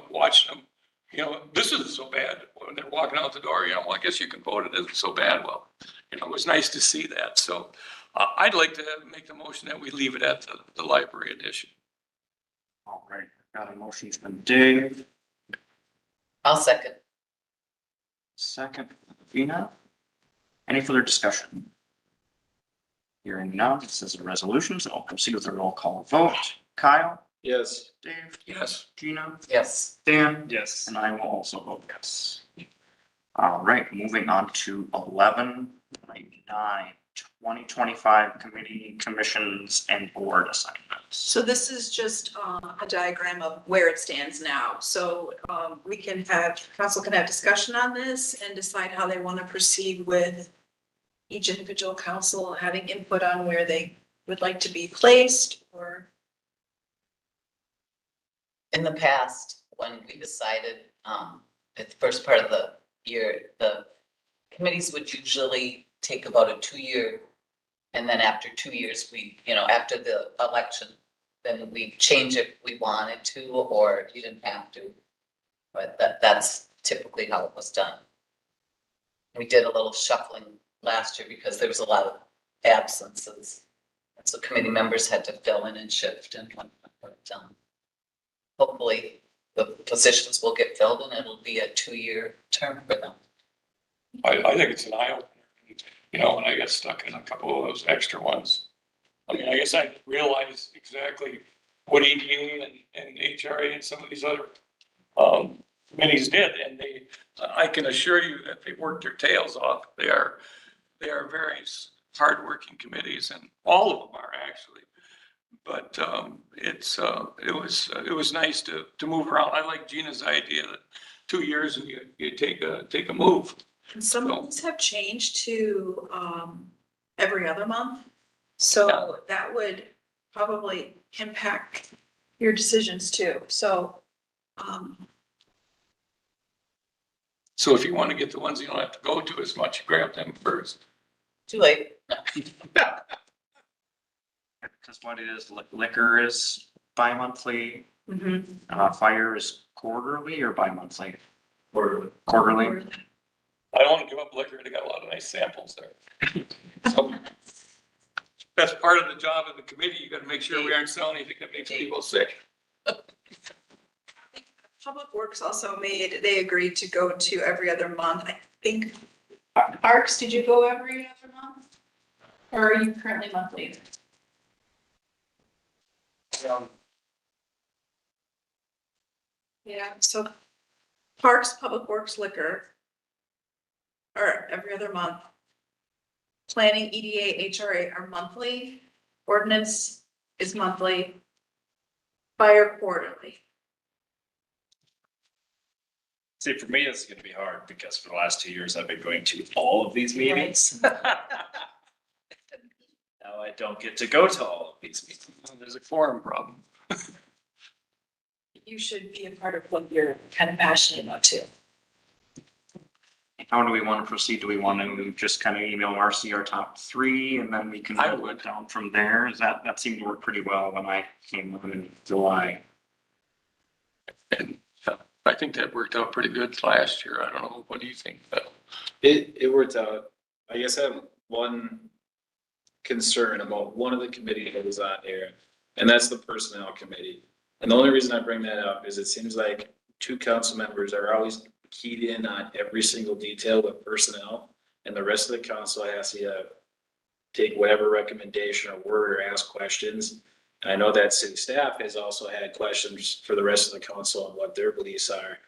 watching them, this isn't so bad when they're walking out the door, well, I guess you can vote. It isn't so bad. Well, it was nice to see that. So I'd like to make the motion that we leave it at the library edition. All right, got a motion from Dave, I'll second. second, Vina. Any further discussion? Hearing none, this is a resolution, so I'll proceed with a roll call vote. Kyle, Yes. Dave, Yes. Gina, Yes. Dan, Yes. and I will also vote yes. All right, moving on to 11.9, 2025 committee, commissions, and board assignments. So this is just a diagram of where it stands now. So council can have discussion on this and decide how they want to proceed with each individual council having input on where they would like to be placed or. In the past, when we decided, at the first part of the year, the committees would usually take about a 2-year. And then after 2 years, after the election, then we change it if we wanted to, or you didn't have to. But that's typically how it was done. We did a little shuffling last year because there was a lot of absences. And so committee members had to fill in and shift and hopefully the positions will get filled and it'll be a 2-year term for them. I think it's an eye opener. When I got stuck in a couple of those extra ones. I mean, I guess I realized exactly what EDA and HRA and some of these other committees did, and I can assure you that they worked their tails off. They are very hardworking committees, and all of them are actually. But it was nice to move around. I like Gina's idea that 2 years and you take a move. And some of these have changed to every other month. So that would probably impact your decisions too. So So if you want to get the ones you don't have to go to as much, grab them first. Too late. Because what it is, liquor is bi-monthly, mhm. fire is quarterly or bi-monthly? Or Quarterly. I don't want to give up liquor. They got a lot of nice samples there. So that's part of the job of the committee. You got to make sure we aren't selling anything that makes people sick. Public Works also they agreed to go to every other month. I think, Parks, did you go every other month? Or are you currently monthly? Yeah, so Parks, Public Works, Liquor are every other month. Planning, EDA, HRA are monthly. Ordinance is monthly. Fire quarterly. See, for me, this is gonna be hard because for the last 2 years, I've been going to all of these meetings. Now I don't get to go to all of these meetings. There's a quorum problem. You should be a part of what you're kind of passionate about too. How do we want to proceed? Do we want to just kind of email Marcy our top 3 and then we can I go would. down from there? That seemed to work pretty well when I came on in July. And think that worked out pretty good last year. I don't know. What do you think, Bill? It worked out. I guess I have one concern about one of the committees that was on here, and that's the personnel committee. And the only reason I bring that up is it seems like two council members are always keyed in on every single detail with personnel, and the rest of the council has to take whatever recommendation or word or ask questions. And I know that city staff has also had questions for the rest of the council on what their beliefs are.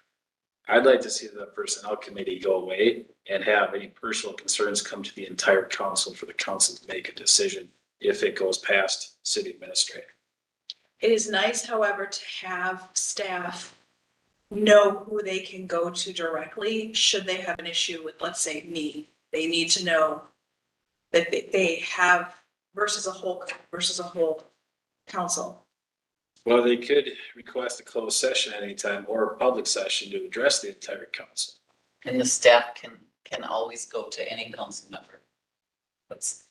I'd like to see the personnel committee go away and have any personal concerns come to the entire council for the council to make a decision if it goes past city administrator. It is nice, however, to have staff know who they can go to directly, should they have an issue with, let's say, me. They need to know that they have versus a whole council. Well, they could request a closed session anytime or a public session to address the entire council. And the staff can always go to any council member. That's,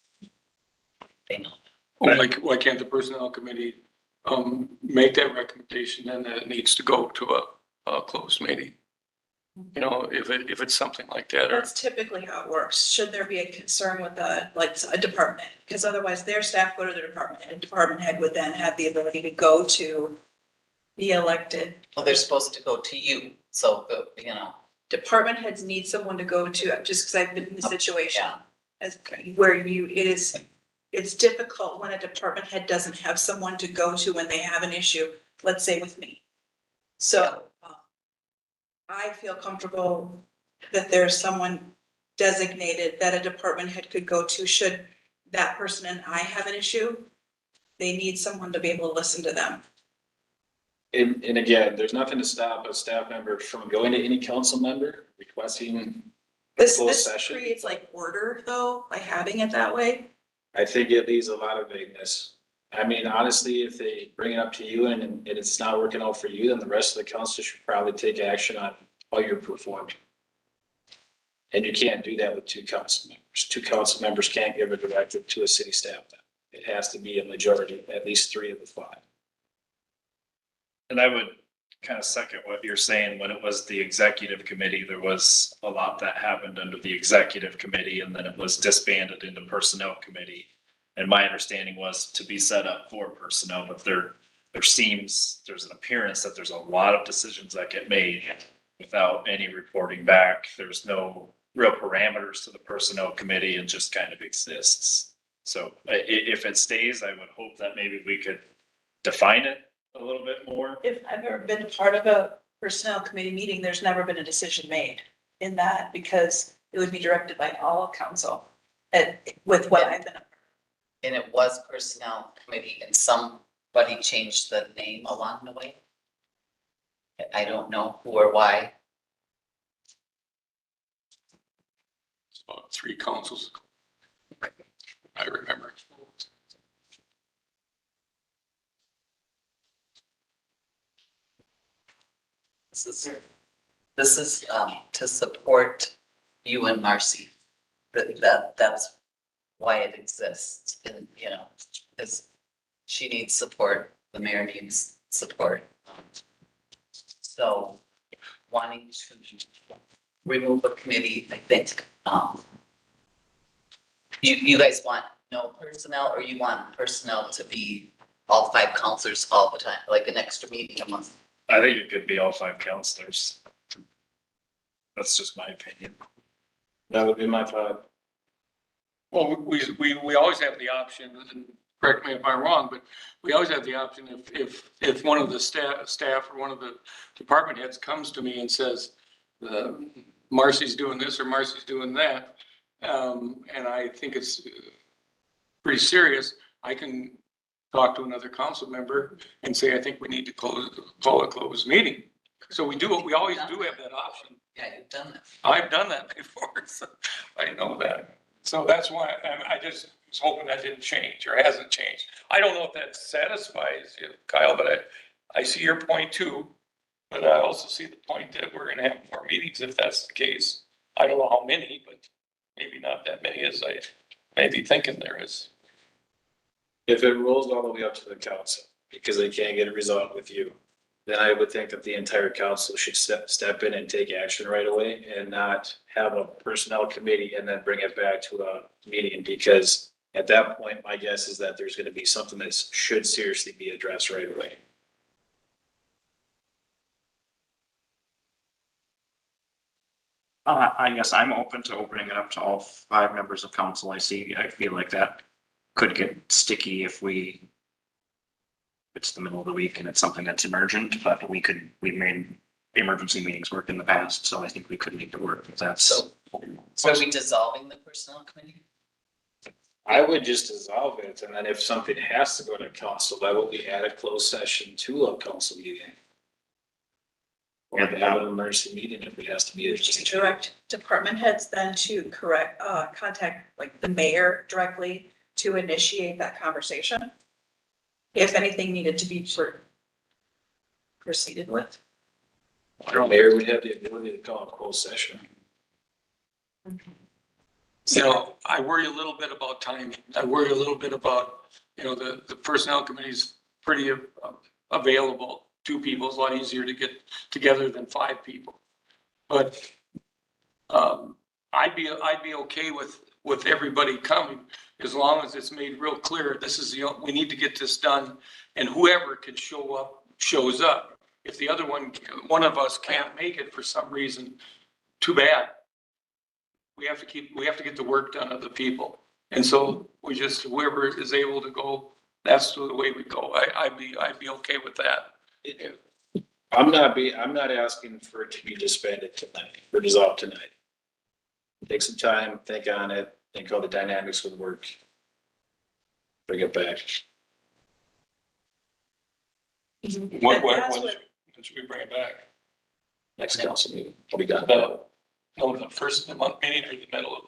they know. Why can't the personnel committee, make that recommendation then that it needs to go to a closed meeting? You know, if it's something like that, or, That's typically how it works. Should there be a concern with a department head? Because otherwise their staff go to the department head. Department head would then have the ability to go to the elected. Well, they're supposed to go to you, so, you know, Department heads need someone to go to, just because I've been in the situation yeah. as where it's difficult when a department head doesn't have someone to go to when they have an issue, let's say with me. So I feel comfortable that there's someone designated that a department head could go to should that person and I have an issue. They need someone to be able to listen to them. And again, there's nothing to stop a staff member from going to any council member requesting This closed session. creates like order though, by having it that way. I think it leaves a lot of vagueness. I mean, honestly, if they bring it up to you and it's not working out for you, then the rest of the council should probably take action on how you're performing. And you can't do that with two council members. Two council members can't give a directive to a city staff. It has to be a majority, at least 3 of the 5. And I would kind of second what you're saying. When it was the executive committee, there was a lot that happened under the executive committee, and then it was disbanded into personnel committee. And my understanding was to be set up for personnel, but there's an appearance that there's a lot of decisions that get made without any reporting back. There's no real parameters to the personnel committee, and just kind of exists. So if it stays, I would hope that maybe we could define it a little bit more. If I've ever been part of a personnel committee meeting, there's never been a decision made in that because it would be directed by all council. And with what I've been, And it was personnel committee and somebody changed the name along the way. I don't know who or why. it's about 3 councils. I remember. This is to support you and Marcy. That's why it exists, and, you know, because she needs support, the mayor needs support. So wanting to remove a committee, I think, you guys want no personnel, or you want personnel to be all 5 counselors all the time, like an extra meeting a month? I think it could be all 5 counselors. That's just my opinion. That would be my thought. Well, we always have the option, and correct me if I'm wrong, but we always have the option if one of the staff or one of the department heads comes to me and says, Marcy's doing this or Marcy's doing that, and I think it's pretty serious, I can talk to another council member and say, I think we need to call a closed meeting. So we always do have that option. Yeah, you've done that. I've done that before, so I know that. So that's why I just was hoping that didn't change or hasn't changed. I don't know if that satisfies you, Kyle, but I see your point too. But I also see the point that we're gonna have more meetings if that's the case. I don't know how many, but maybe not that many as I may be thinking there is. If it rolls all the way up to the council, because they can't get a result with you, then I would think that the entire council should step in and take action right away and not have a personnel committee and then bring it back to a meeting, because at that point, my guess is that there's gonna be something that should seriously be addressed right away. I guess I'm open to opening it up to all 5 members of council. I feel like that could get sticky if it's the middle of the week and it's something that's emergent, but we've made emergency meetings work in the past, so I think we could make it work if that's. So are we dissolving the personnel committee? I would just dissolve it, and then if something has to go to council, why would we add a closed session to a council meeting? Or have an emergency meeting if it has to be. Just direct department heads then to contact like the mayor directly to initiate that conversation. If anything needed to be proceeded with. The mayor would have the ability to call a closed session. You know, I worry a little bit about timing. I worry a little bit about, you know, the personnel committee's pretty available. 2 people is a lot easier to get together than 5 people. But I'd be okay with everybody coming as long as it's made real clear, this is we need to get this done, and whoever can show up, shows up. If the other one of us can't make it for some reason, too bad. We have to get the work done of the people. And so whoever is able to go, that's the way we go. I'd be okay with that. I'm not asking for it to be disbanded tonight, or dissolved tonight. Take some time, think on it, think how the dynamics would work. Bring it back. When That's should we bring it back? Next council meeting, I'll be done. The first of the month meeting or the middle of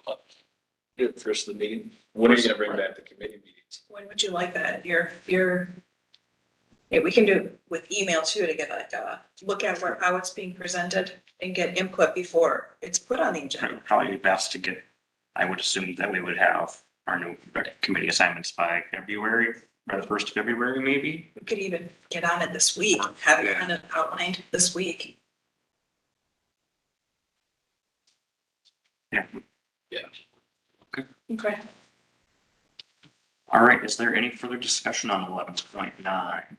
the month? First of the meeting. When are you gonna bring back the committee meetings? When would you like that? Yeah, we can do it with email too, to get like look at how it's being presented and get input before it's put on the It agenda. would probably be best to get, I would assume that we would have our new committee assignments by February, by the 1st of February, maybe. We could even get on it this week, have it kind of outlined this week. Yeah. Okay. All right, is there any further discussion on 11.9?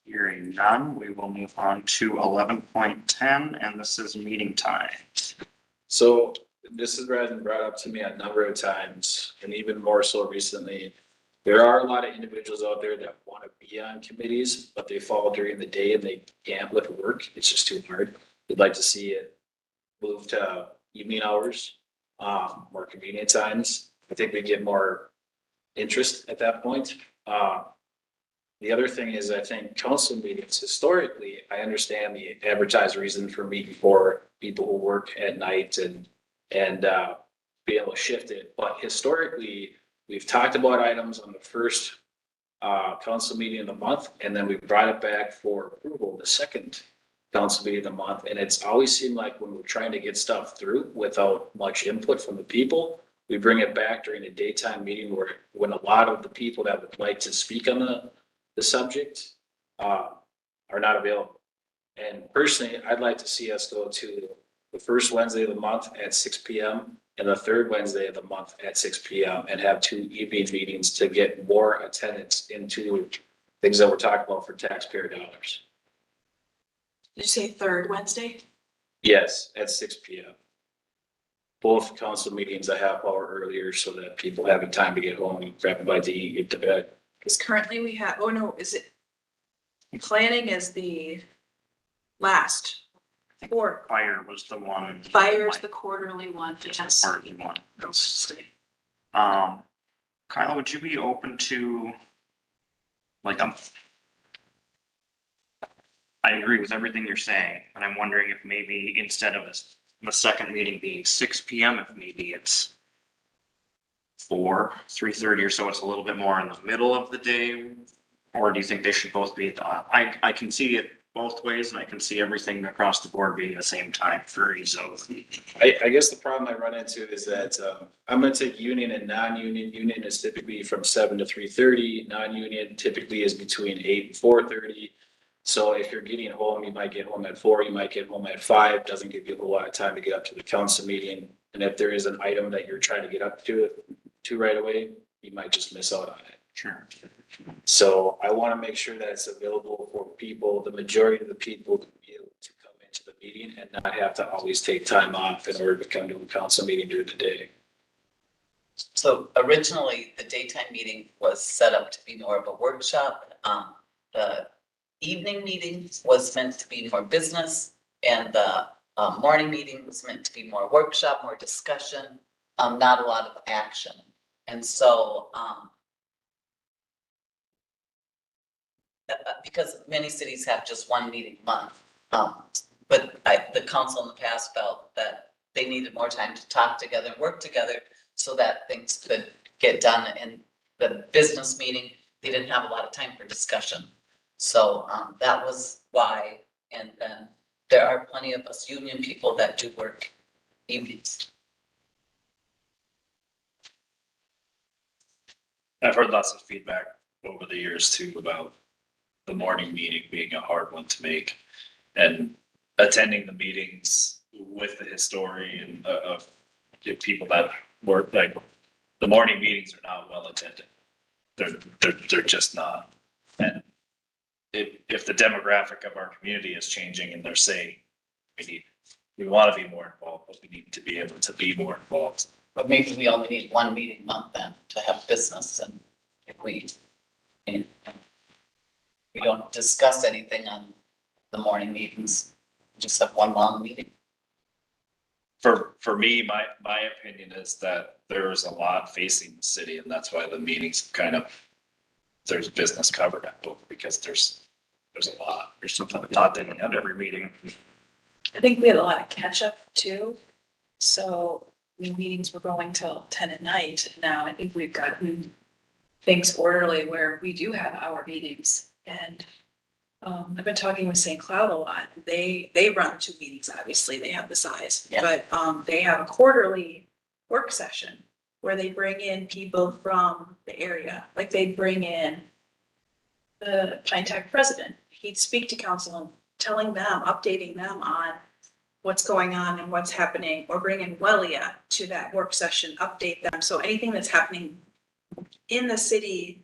Hearing none, we will move on to 11.10, and this is meeting time. So this has been brought up to me a number of times, and even more so recently. There are a lot of individuals out there that want to be on committees, but they fall during the day and they can't with work. It's just too hard. We'd like to see it move to evening hours, more convenient times. I think we get more interest at that point. The other thing is, I think council meetings historically, I understand the advertised reason for meeting for people who work at night and be able to shift it. But historically, we've talked about items on the first council meeting of the month, and then we brought it back for approval the second council meeting of the month. And it's always seemed like when we're trying to get stuff through without much input from the people, we bring it back during a daytime meeting when a lot of the people that would like to speak on the subject are not available. And personally, I'd like to see us go to the first Wednesday of the month at 6 p.m. and the third Wednesday of the month at 6 p.m. and have 2 evening meetings to get more attendance into things that we're talking about for taxpayer dollars. Did you say third Wednesday? Yes, at 6 p.m. Both council meetings a half hour earlier so that people have time to get home, grab a bite to eat, get to bed. Because currently we have, oh no, is it? Planning is the last. Or Fire was the one. fire's the quarterly one. Yes. Quarterly one. Kyla, would you be open to, like, I agree with everything you're saying, but I'm wondering if maybe instead of the second meeting being 6 p.m., if maybe it's 3:30 or so, it's a little bit more in the middle of the day? Or do you think they should both be at I can see it both ways and I can see everything across the board being the same time for ease of. I guess the problem I run into is that, I'm gonna take union and non-union. Union is typically from 7 to 3:30. Non-union typically is between 8 and 4:30. So if you're getting home, you might get home at 4, you might get home at 5, doesn't give you a whole lot of time to get up to the council meeting. And if there is an item that you're trying to get up to right away, you might just miss out on it. Sure. So I want to make sure that it's available for people, the majority of the people to be able to come into the meeting and not have to always take time off in order to come to a council meeting during the day. So originally, the daytime meeting was set up to be more of a workshop. The evening meeting was meant to be more business, and the morning meeting was meant to be more workshop, more discussion, not a lot of action. And so, because many cities have just one meeting a month, but the council in the past felt that they needed more time to talk together and work together so that things could get done. In the business meeting, they didn't have a lot of time for discussion. So that was why, and then there are plenty of us union people that do work evenings. I've heard lots of feedback over the years too about the morning meeting being a hard one to make. And attending the meetings with the historian of people that work, like, the morning meetings are not well attended. They're just not. And if the demographic of our community is changing and they're saying, we want to be more involved, but we need to be able to be more involved. But maybe we only need one meeting a month then to have business, and if we don't discuss anything on the morning meetings, just have one long meeting. For me, my opinion is that there's a lot facing the city, and that's why the meetings kind of, there's business covered at both, because there's a lot. There's something to talk in at every meeting. I think we had a lot of catch up too. So meetings were going till 10 at night. Now I think we've gotten things orderly where we do have our meetings. And I've been talking with St. Cloud a lot. They run 2 meetings, obviously, they have the size. Yeah. But they have a quarterly work session where they bring in people from the area. Like they bring in the Pine Tech president. He'd speak to council and telling them, updating them on what's going on and what's happening, or bring in Wellia to that work session, update them. So anything that's happening in the city,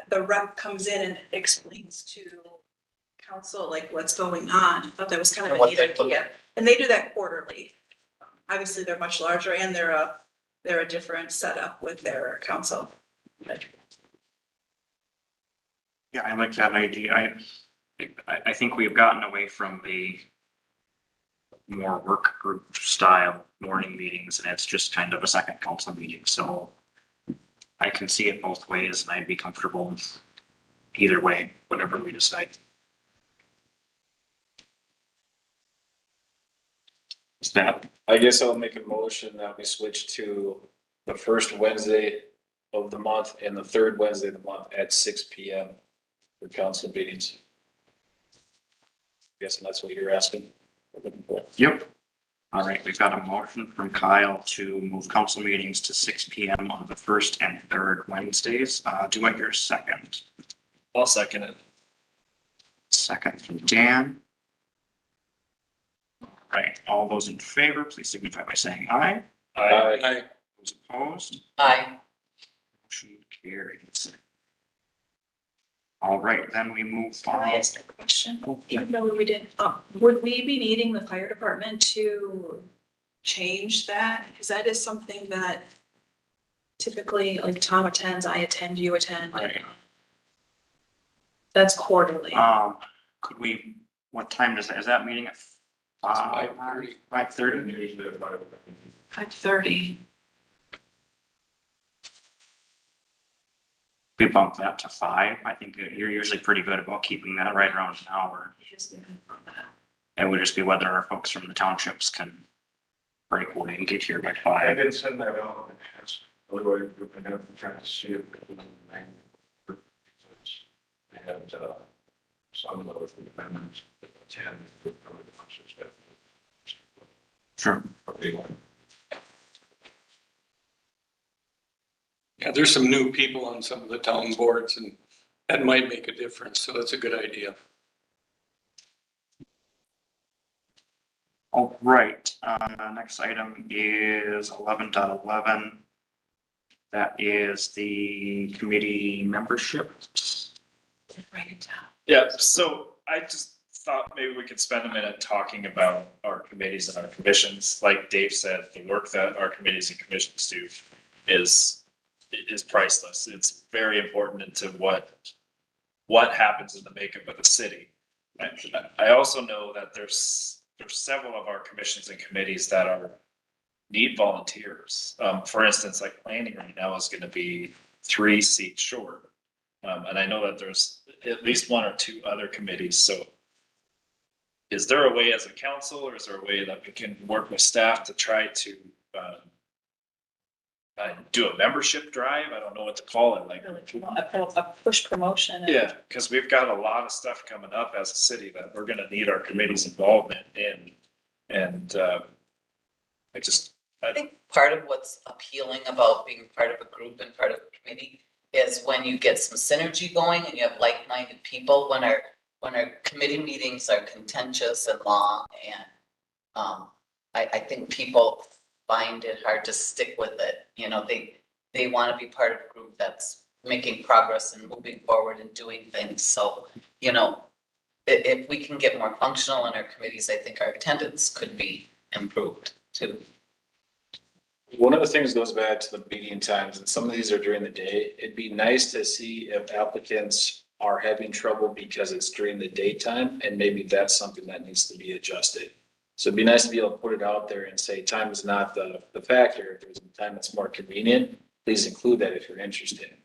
the rep comes in and explains to council like what's going on. I thought that was kind of And a what neat they put- idea. And they do that quarterly. Obviously, they're much larger and they're a different setup with their council. Yeah, I like that idea. I think we've gotten away from the more work group style morning meetings, and it's just kind of a second council meeting, so I can see it both ways, and I'd be comfortable with either way, whatever we decide. Is that, I guess I'll make a motion that we switch to the first Wednesday of the month and the third Wednesday of the month at 6 PM for council meetings. Guessing that's what you're asking. yep. All right, we've got a motion from Kyle to move council meetings to 6 PM on the first and third Wednesdays. Do I hear a second? I'll second it. Second from Dan. All right, all those in favor, please signify by saying aye. Aye. Those opposed, Aye. motion carries. All right, then we move Can I on. ask a question? Even though we didn't, would we be needing the fire department to change that? Because that is something that typically, like Tom attends, I attend, you attend. Right. That's quarterly. Could we, what time is that meeting at 5:30. 5:30? 5:30. We bump that to 5. I think that you're usually pretty good about keeping that right around an hour. It would just be whether our folks from the townships can break away and get here by I 5. didn't send that out. Otherwise, we're gonna have to try to see it. They had, some of those amendments attend. Sure. Yeah, there's some new people on some of the town boards and that might make a difference. So that's a good idea. All right, next item is 11.11. That is the committee membership. Write it down. Yeah, so I just thought maybe we could spend a minute talking about our committees and our commissions. Like Dave said, the work that our committees and commissions do is priceless. It's very important into what happens in the makeup of the city. I also know that there's several of our commissions and committees that need volunteers. For instance, like planning right now is going to be 3 seats short. And I know that there's at least 1 or 2 other committees. So is there a way as a council, or is there a way that we can work with staff to try to do a membership drive? I don't know what to call it, like. A push promotion. and- Yeah, because we've got a lot of stuff coming up as a city that we're gonna need our committee's involvement in. And I think part of what's appealing about being part of a group and part of a committee is when you get some synergy going and you have like-minded people, when our committee meetings are contentious and long, and I think people find it hard to stick with it. You know, they want to be part of a group that's making progress and moving forward and doing things. So, you know, if we can get more functional in our committees, I think our attendance could be improved too. One of the things goes back to the meeting times, and some of these are during the day. It'd be nice to see if applicants are having trouble because it's during the daytime, and maybe that's something that needs to be adjusted. So it'd be nice to be able to put it out there and say, time is not the factor. If there's a time that's more convenient, please include that if you're interested.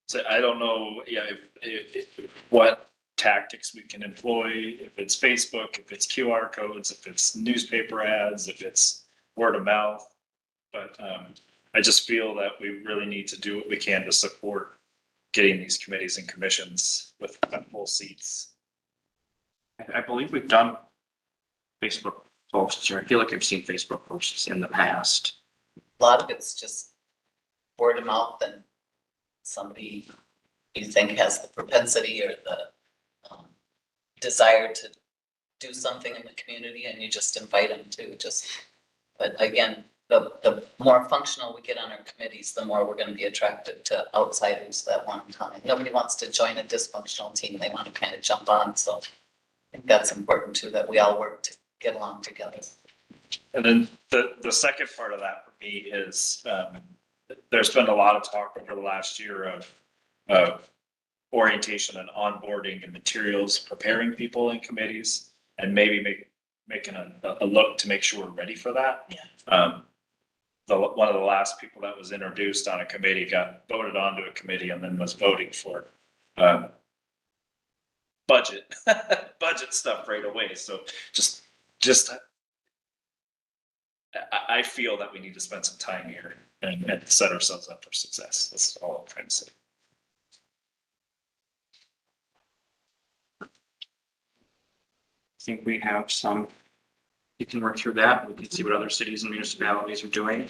So I don't know, yeah, if what tactics we can employ, if it's Facebook, if it's QR codes, if it's newspaper ads, if it's word of mouth. But I just feel that we really need to do what we can to support getting these committees and commissions with full seats. I believe we've done Facebook posts, or I feel like I've seen Facebook posts in the past. A lot of it's just word of mouth and somebody you think has the propensity or the desire to do something in the community, and you just invite them to but again, the more functional we get on our committees, the more we're going to be attracted to outsiders that want to come in. Nobody wants to join a dysfunctional team. They want to kind of jump on. So I think that's important too, that we all work to get along together. And then the second part of that for me is there's been a lot of talk over the last year of orientation and onboarding and materials, preparing people in committees, and maybe making a look to make sure we're ready for that. Yeah. One of the last people that was introduced on a committee got voted onto a committee and then was voting for budget stuff right away. So just I feel that we need to spend some time here and set ourselves up for success. That's all I'm trying to say. I think we have some, you can work through that. We can see what other cities and municipalities are doing.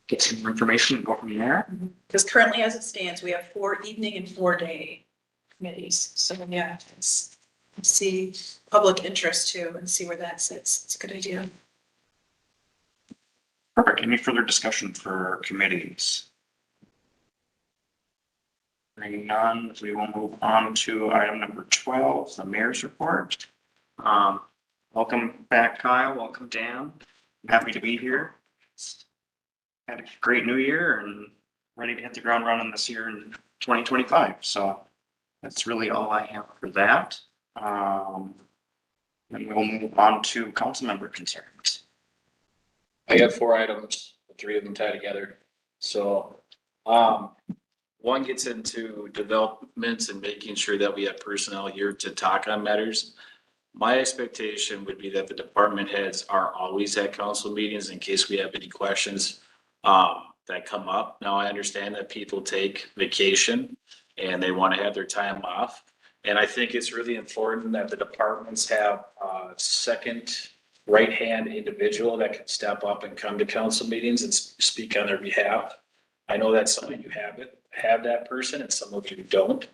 Get some more information and go from there. Because currently, as it stands, we have 4 evening and 4 day committees. So yeah, see public interest too and see where that sits. It's a good idea. Perfect. Any further discussion for committees? Hearing none, we will move on to item number 12, the mayor's report. Welcome back, Kyle. Welcome, Dan. I'm happy to be here. Had a great new year and ready to hit the ground running this year in 2025. So that's really all I have for that. And we'll move on to council member concerns. I got 4 items, 3 of them tie together. So, one gets into developments and making sure that we have personnel here to talk on matters. My expectation would be that the department heads are always at council meetings in case we have any questions. that come up. Now, I understand that people take vacation and they want to have their time off. And I think it's really important that the departments have a second right-hand individual that can step up and come to council meetings and speak on their behalf. I know that some of you have that person and some of you don't.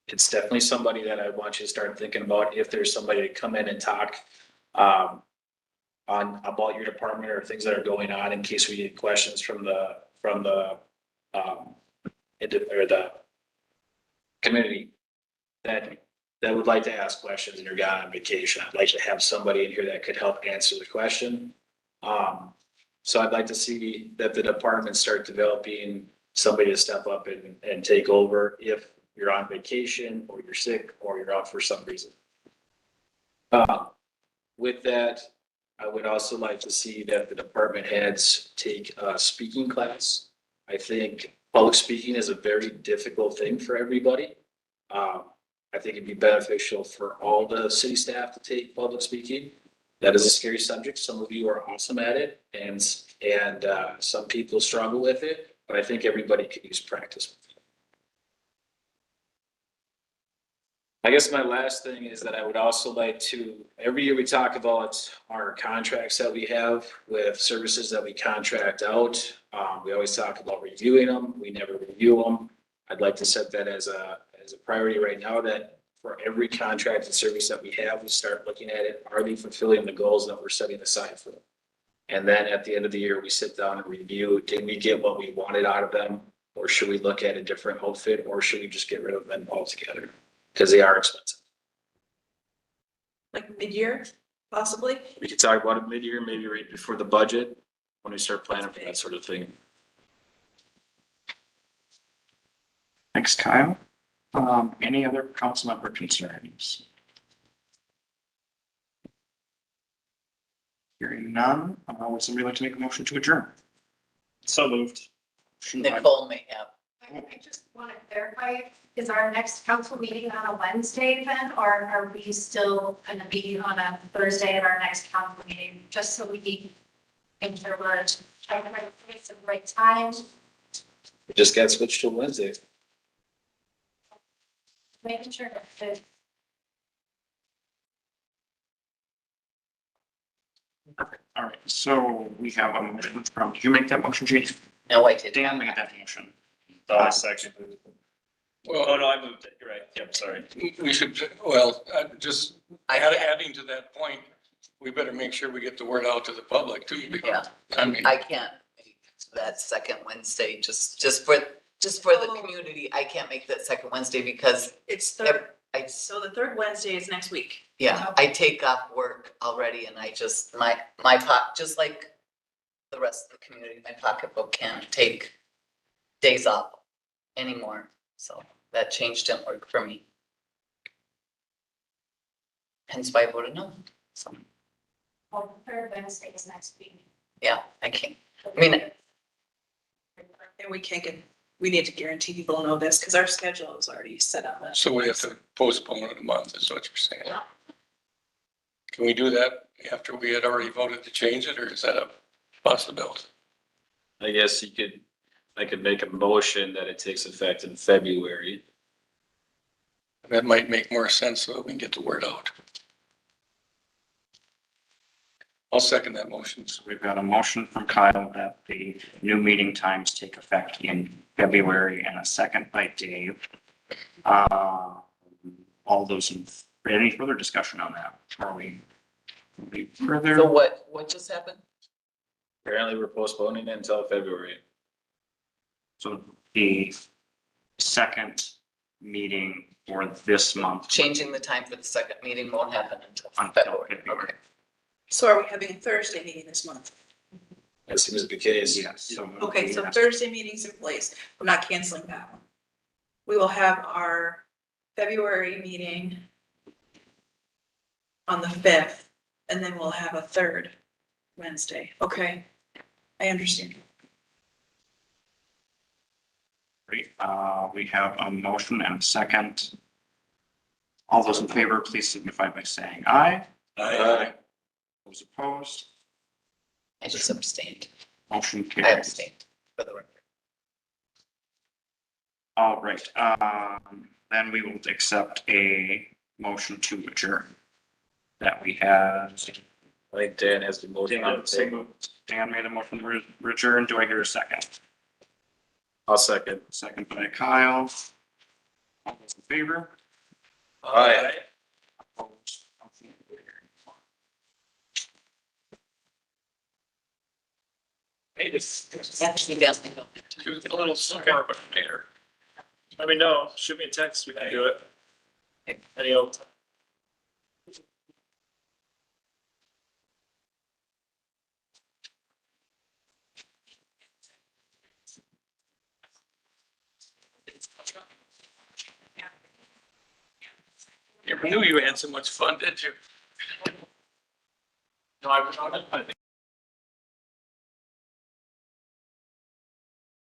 It's definitely somebody that I want you to start thinking about if there's somebody to come in and talk on about your department or things that are going on in case we get questions from the community that would like to ask questions and you're gone on vacation. I'd like to have somebody in here that could help answer the question. So I'd like to see that the departments start developing somebody to step up and take over if you're on vacation or you're sick or you're out for some reason. With that, I would also like to see that the department heads take a speaking class. I think public speaking is a very difficult thing for everybody. I think it'd be beneficial for all the city staff to take public speaking. That is a scary subject. Some of you are awesome at it and some people struggle with it, but I think everybody could use practice. I guess my last thing is that I would also like to, every year we talk about our contracts that we have with services that we contract out. We always talk about reviewing them. We never review them. I'd like to set that as a priority right now, that for every contracted service that we have, we start looking at it. Are they fulfilling the goals that we're setting aside for them? And then at the end of the year, we sit down and review, did we get what we wanted out of them? Or should we look at a different outfit, or should we just get rid of them altogether? Because they are expensive. Like mid-year, possibly? We could talk about it mid-year, maybe right before the budget, when we start planning for that sort of thing. Thanks, Kyle. Any other council member concerns? Hearing none, would somebody like to make a motion to adjourn? So moved. Nicole may have. I just want to clarify, is our next council meeting on a Wednesday then, or are we still going to be on a Thursday at our next council meeting? Just so we make sure we're trying to the right time, We just got switched to Wednesday. making sure that All right, so we have a motion from, did you make that motion, Gene? No, I did. Dan made that motion. Section. Well, Oh, no, I moved it. You're right. Yep, sorry. we should, well, just I adding to that point, we better make sure we get the word out to the public too. because, Yeah. I mean, I can't make that second Wednesday, just for the Oh. community. I can't make that second Wednesday because It's third, I, so the third Wednesday is next week. yeah, I take off work already and I just, just like the rest of the community, my pocketbook can't take days off anymore. So that change didn't work for me. Hence why I voted no. So, well, the third Wednesday is next week. yeah, I can't. I mean, And we can't get, we need to guarantee people know this because our schedule is already set up. so we have to postpone it a month, is what you're saying. Can we do that after we had already voted to change it, or is that a possibility? I guess I could make a motion that it takes effect in February. That might make more sense so that we can get the word out. I'll second that motion. So we've got a motion from Kyle that the new meeting times take effect in February and a second by Dave. All those any further discussion on that? Are we further? so what just happened? Apparently, we're postponing it until February. So the second meeting for this month. Changing the time for the second meeting won't happen until Until February. February. Okay. So are we having a Thursday meeting this month? That seems to be the case. Yes. So Okay, so Thursday meeting's in place. We're not canceling that one. We will have our February meeting on the 5th, and then we'll have a third Wednesday. Okay, I understand. Great. We have a motion and a second. All those in favor, please signify by saying aye. Aye. Those opposed, I just abstained. Motion I carries. abstain for the record. All right, then we will accept a motion to adjourn. That we have. I think Dan has the motion on the table. Dan made a motion to adjourn. Do I hear a second? I'll second. Second by Kyle. All those in favor? Aye. Opposed? Motion carries. Hey, this. That's you guys can go. She was a little slower, but there. Let me know. Shoot me a text. We can do it. Any old. Never knew you had so much fun, did you? No, I think